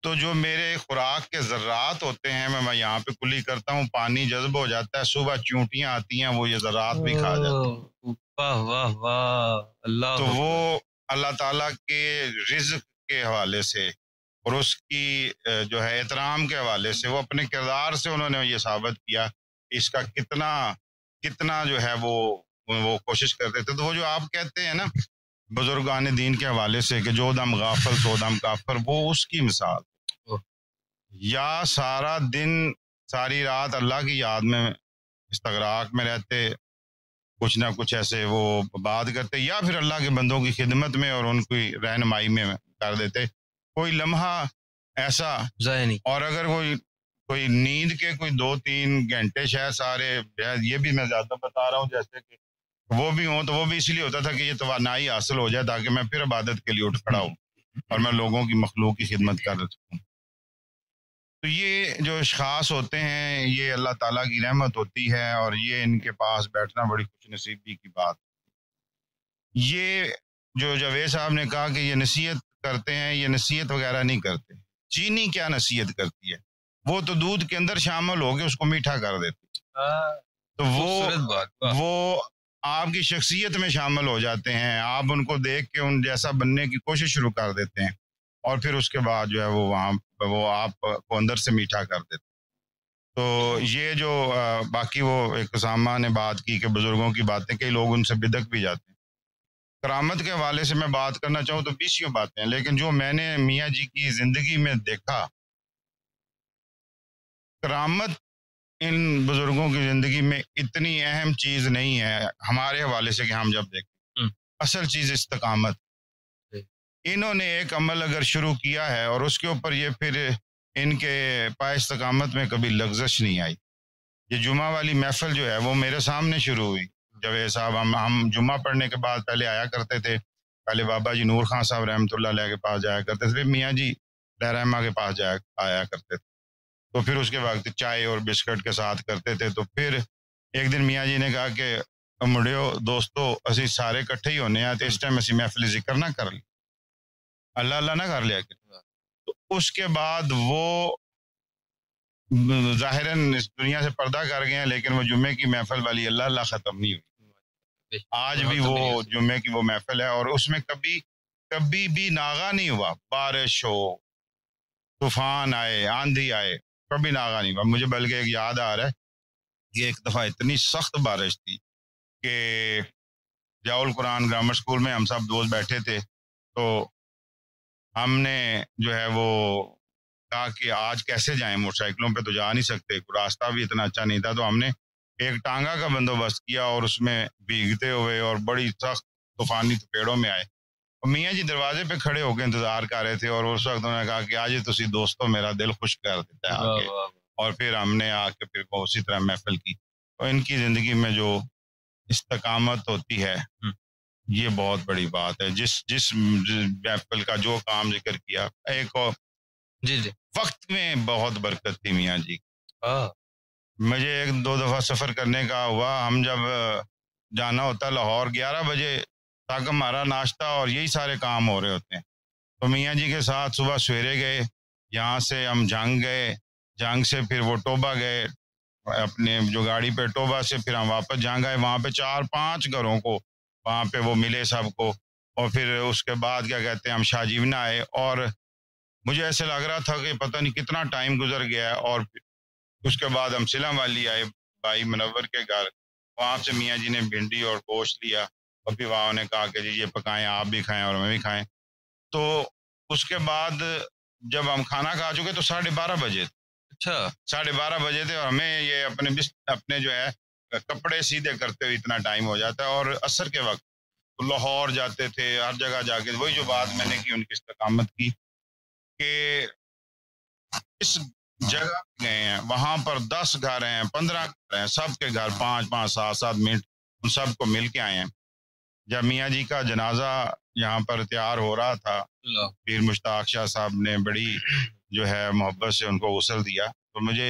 तो जो मेरे खुराक के ज़र्रात होते हैं, मैं यहाँ पे कुल्ली करता हूँ, पानी जज्ब हो जाता है, सुबह चींटियां आती हैं, वो ये ज़र्रात भी खा जाती हैं। वाह वाह वाह, अल्लाह। तो वो अल्लाह ताला के रिज़्क़ के हवाले से और उसकी जो है एहतराम के हवाले से, वो अपने किरदार से उन्होंने ये साबित किया इसका कितना जो है वो कोशिश करते थे। तो वो जो आप कहते हैं ना बुजुर्गान दीन के हवाले से कि जो दम गाफल सो दम काफर, वो उसकी मिसाल। या सारा दिन सारी रात अल्लाह की याद में इस्तगराक में रहते, कुछ ना कुछ ऐसे वो बात करते, या फिर अल्लाह के बंदों की खिदमत में और उनकी रहनुमाई में कर देते, कोई लम्हा ऐसा जाया नहीं। और अगर कोई नींद के कोई 2-3 घंटे शायद सारे, ये भी मैं ज्यादा बता रहा हूँ, जैसे कि वो भी हो, तो वो भी इसलिए होता था कि ये तवानाई हासिल हो जाए ताकि मैं फिर इबादत के लिए उठ खड़ा हूँ और मैं लोगों की मखलूक की खिदमत कर सकूँ। तो ये जो अशखास होते हैं, ये अल्लाह ताला की रहमत होती है और ये इनके पास बैठना बड़ी खुशनसीबी की बात। ये जो जावेद साहब ने कहा कि ये नसीहत करते हैं, ये नसीहत वगैरह नहीं करते। चीनी क्या नसीहत करती है? वो तो दूध के अंदर शामिल होकर उसको मीठा कर देती। तो वो आपकी शख्सियत में शामिल हो जाते हैं, आप उनको देख के उन जैसा बनने की कोशिश शुरू कर देते हैं और फिर उसके बाद जो है वो वहाँ वो आपको अंदर से मीठा कर देते। तो ये जो बाकी वो एक उसामा ने बात की कि बुजुर्गों की बातें कई लोग उनसे बिदक भी जाते हैं। करामत के हवाले से मैं बात करना चाहूँ तो 20 बातें हैं, लेकिन जो मैंने मियाँ जी की जिंदगी में देखा, करामत इन बुजुर्गों की जिंदगी में इतनी अहम चीज नहीं है हमारे हवाले से कि हम जब देखें। असल चीज इस्तकामत। इन्होंने एक अमल अगर शुरू किया है और उसके ऊपर ये फिर इनके पाए इस्तकामत में कभी लग्जश नहीं आई। ये जुमा वाली महफिल जो है वो मेरे सामने शुरू हुई। जवेद साहब हम जुमा पढ़ने के बाद पहले आया करते थे, पहले बाबा जी नूर खान साहब रहमतुल्लाह अलैह के पास जाया करते थे, फिर मियाँ जी लहरामा के पास आया करते थे। तो फिर उसके वक्त चाय और बिस्किट के साथ करते थे। तो फिर एक दिन मियाँ जी ने कहा कि मुड़ियो दोस्तों असी सारे इकट्ठे ही होने हैं, तो इस टाइम असी महफिल जिक्र ना कर ली, अल्लाह अल्लाह ना कर लिया। तो उसके बाद वो जाहिरन इस दुनिया से पर्दा कर गए हैं, लेकिन वो जुम्मे की महफिल वाली अल्लाह अल्लाह खत्म नहीं हुई। आज भी वो जुम्मे की वो महफिल है और उसमें कभी भी नागा नहीं हुआ। बारिश हो, तूफान आए, आंधी आए, कभी नागा नहीं हुआ। मुझे बल्कि एक याद आ रहा है कि एक दफ़ा इतनी सख्त बारिश थी कि जाउल कुरान ग्रामर स्कूल में हम सब दोस्त बैठे थे। तो हमने जो है वो कहा कि आज कैसे जाएं, मोटरसाइकिलों पे तो जा नहीं सकते, रास्ता भी इतना अच्छा नहीं था। तो हमने एक टांगा का बंदोबस्त किया और उसमें भीगते हुए और बड़ी सख्त तूफानी पेड़ों में आए। और मियाँ जी दरवाजे पे खड़े होकर इंतजार कर रहे थे और उस वक्त उन्होंने कहा कि आज तुसी दोस्तों मेरा दिल खुश कर देता है आके। और फिर हमने आके फिर उसी तरह महफिल की। तो इनकी जिंदगी में जो इस्तकामत होती है ये बहुत बड़ी बात है। जिस महफिल का जो काम जिक्र किया, एक और जी वक्त में बहुत बरकत थी मियाँ जी। मुझे 1-2 दफा सफर करने का हुआ। हम जब जाना होता लाहौर 11 बजे तक हमारा नाश्ता और यही सारे काम हो रहे होते हैं। तो मियाँ जी के साथ सुबह सवेरे गए, यहाँ से हम जंग गए, जंग से फिर वो टोबा गए अपने जो गाड़ी पे, टोबा से फिर हम वापस जंग आए। वहाँ पे 4-5 घरों को वहाँ पे वो मिले सबको। और फिर उसके बाद क्या कहते हैं हम शाहजीवना आए और मुझे ऐसे लग रहा था कि पता नहीं कितना टाइम गुजर गया है। और उसके बाद हम सिलम वाली आए भाई मुनव्वर के घर। वहाँ से मियाँ जी ने भिंडी और गोश्त लिया और फिर वहाँ उन्होंने कहा कि जी ये पकाएं, आप भी खाएं और मैं भी खाएं। तो उसके बाद जब हम खाना खा चुके तो 12:30 बजे। अच्छा, 12:30 बजे थे और हमें ये अपने जो है कपड़े सीधे करते हुए इतना टाइम हो जाता है। और असर के वक्त तो लाहौर जाते थे, हर जगह जाके वही जो बात मैंने की उनकी इस्तकामत की कि इस जगह गए हैं वहां पर 10 घर हैं, 15 घर हैं, सबके घर 5-5, 7-7 मिनट उन सबको मिल के आए हैं। जब मियाँ जी का जनाजा यहाँ पर तैयार हो रहा था, पीर मुश्ताक शाह साहब ने बड़ी जो है मोहब्बत से उनको गुस्ल दिया। तो मुझे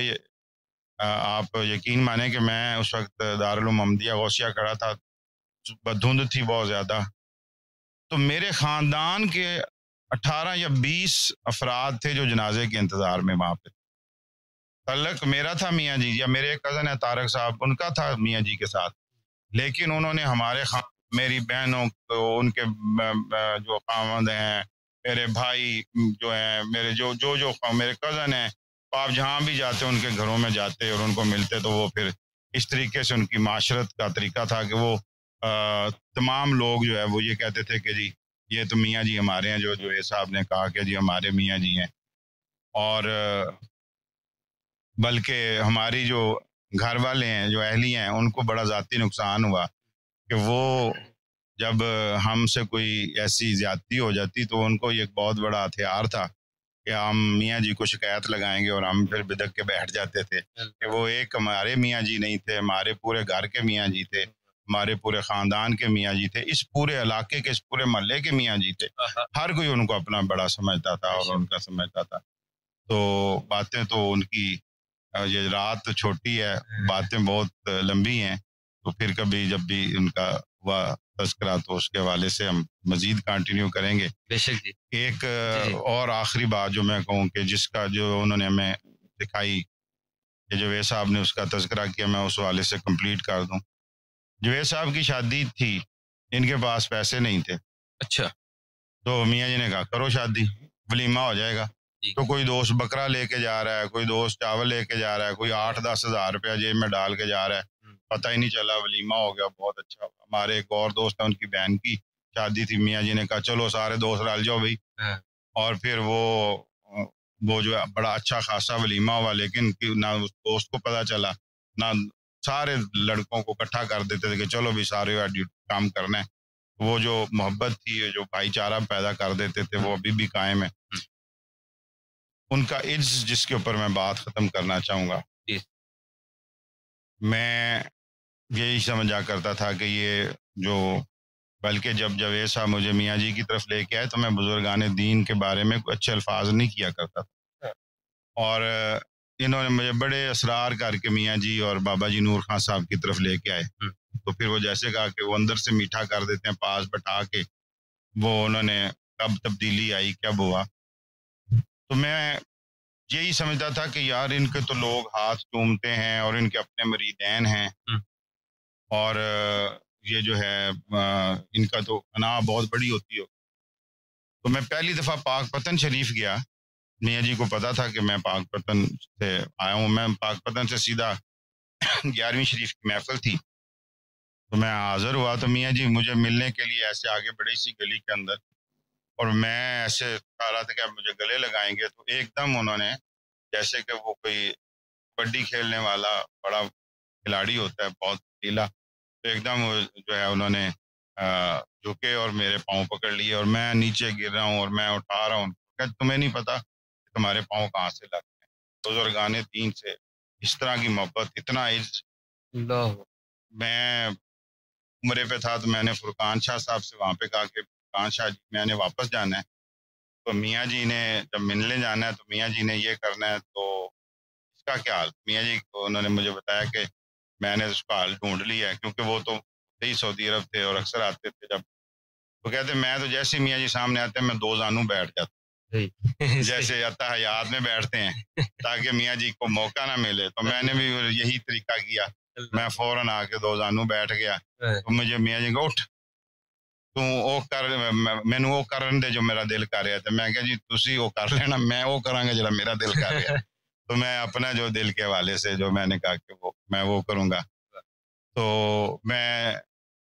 आप यकीन माने कि मैं उस वक्त दारुल मोहम्मदिया गौसिया खड़ा था, धुंध थी बहुत ज्यादा। तो मेरे खानदान के 18 या 20 अफराद थे जो जनाजे के इंतजार में वहां पे। तल्लक मेरा था मियाँ जी, या मेरे एक कज़न है तारक साहब, उनका था मियाँ जी के साथ। लेकिन उन्होंने हमारे मेरी बहनों को, उनके जो खामद हैं, मेरे भाई जो हैं, मेरे जो मेरे कज़न हैं, तो आप जहाँ भी जाते उनके घरों में जाते और उनको मिलते। तो वो फिर इस तरीके से उनकी माशरत का तरीका था कि वो तमाम लोग जो है वो ये कहते थे कि जी ये तो मियाँ जी हमारे हैं, जो ये साहब ने कहा कि जी हमारे मियाँ जी हैं। और बल्कि हमारी जो घर वाले हैं, जो अहली हैं, उनको बड़ा ज़ाती नुकसान हुआ कि वो जब हमसे कोई ऐसी ज्यादती हो जाती तो उनको ये बहुत बड़ा हथियार था कि हम मियाँ जी को शिकायत लगाएंगे और हम फिर बिदक के बैठ जाते थे कि वो एक हमारे मियाँ जी नहीं थे, हमारे पूरे घर के मियाँ जी थे, हमारे पूरे ख़ानदान के मियाँ जी थे, इस पूरे इलाके के, इस पूरे मोहल्ले के मियाँ जी थे। हर कोई उनको अपना बड़ा समझता था और उनका समझता था। तो बातें तो उनकी, ये रात छोटी है, बातें बहुत लंबी हैं। तो फिर कभी जब भी उनका हुआ तस्करा तो उसके हवाले से हम मजीद कंटिन्यू करेंगे। बेशक जी। एक और आखिरी बात जो मैं कहूँ कि जिसका जो उन्होंने हमें दिखाई कि जावेद साहब ने उसका तज़किरा किया, मैं उस वाले से कंप्लीट कर दूं। जावेद साहब की शादी थी, इनके पास पैसे नहीं थे। अच्छा। तो मियाँ जी ने कहा करो शादी, वलीमा हो जाएगा। तो कोई दोस्त बकरा लेके जा रहा है, कोई दोस्त चावल लेके जा रहा है, कोई 8-10 हज़ार रुपया जेब में डाल के जा रहा है, पता ही नहीं चला, वलीमा हो गया, बहुत अच्छा। हमारे एक और दोस्त है, उनकी बहन की शादी थी, मियाँ जी ने कहा चलो सारे दोस्त रल जाओ भाई, और फिर वो जो है बड़ा अच्छा खासा वलीमा हुआ, लेकिन ना उस दोस्त को पता चला, ना सारे लड़कों को इकट्ठा कर देते थे कि चलो भी सारे काम करना है। वो जो मोहब्बत थी, जो भाईचारा पैदा कर देते थे, वो अभी भी कायम है। उनका इज्ज जिसके ऊपर मैं बात खत्म करना चाहूँगा, मैं यही समझा करता था कि ये जो, बल्कि जब जावेद साहब मुझे मियाँ जी की तरफ लेके आए तो मैं बुजुर्गान दीन के बारे में अच्छे अल्फाज नहीं किया करता था, और इन्होंने मुझे बड़े असरार करके मियाँ जी और बाबा जी नूर खान साहब की तरफ लेके आए। तो फिर वो जैसे कहा कि वो अंदर से मीठा कर देते हैं, पास बैठा के, वो उन्होंने कब तब्दीली आई, कब हुआ। तो मैं यही समझता था कि यार इनके तो लोग हाथ चूमते हैं और इनके अपने मरीदैन हैं, और ये जो है इनका तो अना बहुत बड़ी होती हो। तो मैं पहली दफ़ा पाकपतन शरीफ गया, मियाँ जी को पता था कि मैं पाकपतन से आया हूँ। मैं पाकपतन से सीधा 11वीं शरीफ की महफिल थी, तो मैं हाजिर हुआ। तो मियाँ जी मुझे मिलने के लिए ऐसे आगे बड़ी सी गली के अंदर, और मैं ऐसे कह रहा था कि आप मुझे गले लगाएंगे, तो एकदम उन्होंने, जैसे कि वो कोई कबड्डी खेलने वाला बड़ा खिलाड़ी होता है, बहुत ढीला, तो एकदम जो है उन्होंने झुके और मेरे पाँव पकड़ लिए, और मैं नीचे गिर रहा हूँ और मैं उठा रहा हूँ। क्या तुम्हें नहीं पता कि तुम्हारे पाँव कहाँ से लगते हैं? बुजुर्गाने दीन से इस तरह की मोहब्बत, इतना इज्ज। मैं उम्रे पे था तो मैंने फुरकान शाह साहब से वहाँ पे कहा कि फुरकान शाह जी मैंने वापस जाना है, तो मियाँ जी ने जब मिलने जाना है तो मियाँ जी ने ये करना है, तो इसका क्या हाल? मियाँ जी को उन्होंने मुझे बताया कि मैंने उसका हाल ढूंढ लिया है, क्योंकि वो तो ही सऊदी अरब थे और अक्सर आते थे। जब तो कहते मैं तो जैसे मियाँ जी सामने आते हैं मैं दो जानू बैठ जाता जैसे अत्तहियात में बैठते हैं ताकि मियाँ जी को मौका ना मिले। तो मैंने भी यही तरीका किया, मैं फौरन आके दो जानू बैठ गया। तो मुझे मियाँ जी को उठ तू वो कर, मैनू वो करन दे जो मेरा दिल कर रहा था। मैं कहा जी तुसी वो कर लेना, मैं वो करांगा जो मेरा दिल कर रहा है। तो मैं अपना जो दिल के हवाले से जो मैंने कहा कि वो मैं वो करूँगा। तो मैं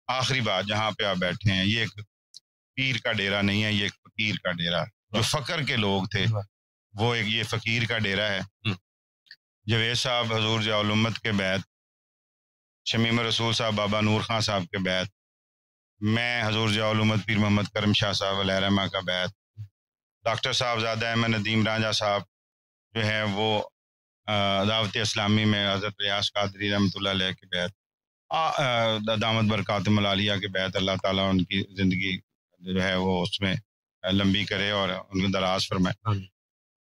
आखिरी बात जहाँ पे आप बैठे हैं, ये एक पीर का डेरा नहीं है, ये एक फकीर का डेरा। जो फकर के लोग थे वो एक ये फकीर का डेरा है। जावेद साहब हजूर ज़ियाउल उम्मत के बैद, शमीम रसूल साहब बाबा नूर खान साहब के बैद, मैं हजूर ज़ियाउल उम्मत पीर मोहम्मद करम शाह साहब अलैहि रहमा का बैद, डॉक्टर साहबजादा अहमद नदीम राजा साहब जो है वो दावत इस्लामी में हज़रत रियाज कादरी रहमतुल्लाह अलैह के बैद, दामद बरकातुहुल आलिया के बैद, अल्लाह ताला उनकी ज़िंदगी जो है वो उसमें लंबी करे और उनको दराज फरमाए।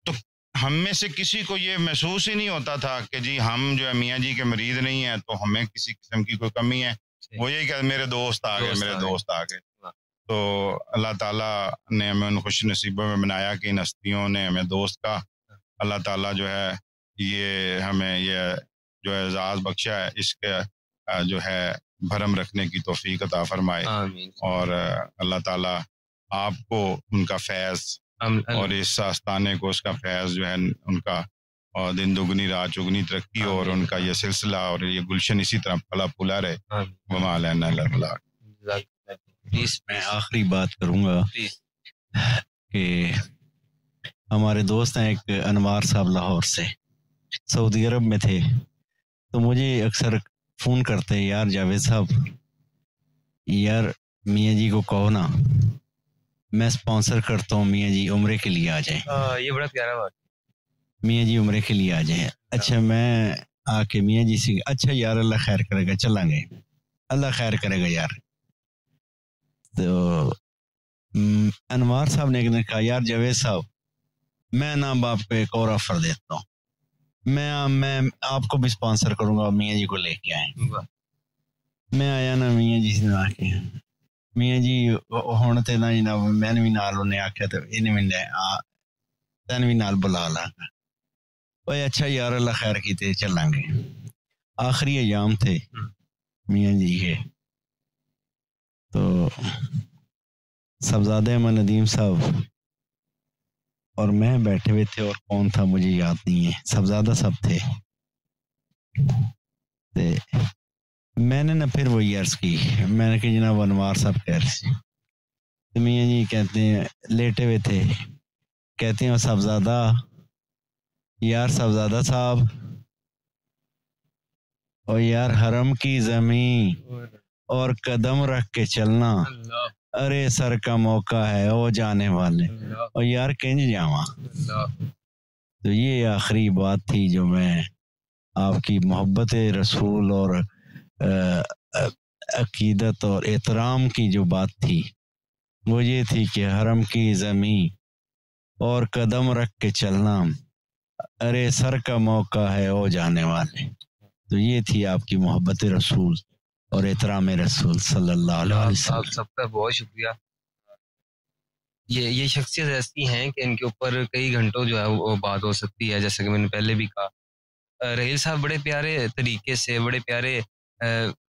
तो हम में से किसी को ये महसूस ही नहीं होता था कि जी हम जो है मियाँ जी के मरीद नहीं हैं तो हमें किसी किस्म की कोई कमी है। वो यही कहते मेरे दोस्त आ गए, मेरे दोस्त आ गए। तो अल्लाह ताला ने हमें उन खुश नसीबों में बनाया कि इन हस्तियों ने हमें दोस्त का, अल्लाह ताला जो है ये हमें ये जो है एजाज़ बख्शा है, इसके जो है भरम रखने की तौफीक अता फरमाए। और अल्लाह ताला आपको उनका फैज़ और इस आस्थाने को उसका फैज़ जो है उनका और दिन दुगनी रात चुगनी तरक्की हो, और उनका ये सिलसिला और ये गुलशन इसी तरह फला फूला रहे। प्लीज मैं आखिरी बात करूँगा कि हमारे दोस्त हैं एक अनवार साहब, लाहौर से, सऊदी अरब में थे, तो मुझे अक्सर फ़ोन करते हैं, यार जावेद साहब यार मियाँ जी को कहो ना मैं स्पॉन्सर करता हूँ, मियाँ जी उम्रे के लिए आ जाए। ये बड़ा प्यारा बात, मियाँ जी उम्रे के लिए आ जाए। अच्छा मैं आके मियाँ जी से, अच्छा यार अल्लाह खैर करेगा, चलेंगे, अल्लाह खैर करेगा यार। तो अनवार साहब ने एक दिन कहा, यार जावेद साहब मैं ना आपको एक और ऑफर देता हूँ, मैं आपको भी स्पॉन्सर करूँगा, मियाँ जी को लेके आए। मैं आया ना मियाँ जी से आके, मियाँ जी हुण ते ना जी ना मैंने भी नाल उन्हें आख्या तो इन्हें भी तैन भी नाल बुला लांगा। भाई अच्छा यार अल्लाह खैर कीते चलांगे। आखिरी अयाम थे मियाँ जी के, तो साहबजादे अहमद नदीम साहब और मैं बैठे हुए थे, और कौन था मुझे याद नहीं है, साहबजादा सब थे। मैंने ना फिर वही अर्ज की, मैंने कहा जनाब अनवार साहब कह रहे थे। तो मियाँ जी कहते हैं, लेटे हुए थे, कहते हैं साहबजादा, यार साहबजादा साहब, और यार हरम की जमीन और कदम रख के चलना, अरे सर का मौका है वो जाने वाले, और यार किंज जावा। तो ये आखिरी बात थी जो मैं आपकी मोहब्बत रसूल और अकीदत और एहतराम की जो बात थी वो ये थी कि हरम की ज़मीं और कदम रख के चलना, अरे सर का मौका है वो जाने वाले। तो ये थी आपकी मोहब्बत रसूल और एहतराम रसूल सल्लल्लाहु अलैहि वसल्लम। आप सबका बहुत शुक्रिया। ये शख्सियत ऐसी हैं कि इनके ऊपर कई घंटों जो है वो बात हो सकती है। जैसे कि मैंने पहले भी कहा, रहील साहब बड़े प्यारे तरीके से, बड़े प्यारे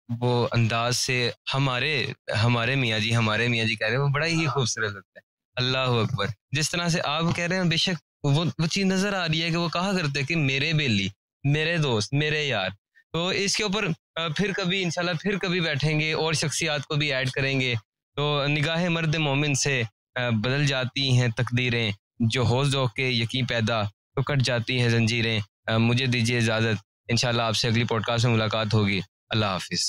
वो अंदाज से हमारे मियाँ जी कह रहे हैं, वो बड़ा ही खूबसूरत लगता है। अल्लाह अकबर। जिस तरह से आप कह रहे हैं, बेशक वो चीज़ नज़र आ रही है कि वो कहा करते हैं कि मेरे बेली, मेरे दोस्त, मेरे यार। तो इसके ऊपर फिर कभी इंशाल्लाह फिर कभी बैठेंगे और शख्सियात को भी ऐड करेंगे। तो निगाह मर्द मोमिन से बदल जाती हैं तकदीरें, जो होश के यकीन पैदा तो कट जाती हैं जंजीरें। मुझे दीजिए इजाज़त, इंशाल्लाह आपसे अगली पॉडकास्ट में मुलाकात होगी। अल्लाह हाफिज़।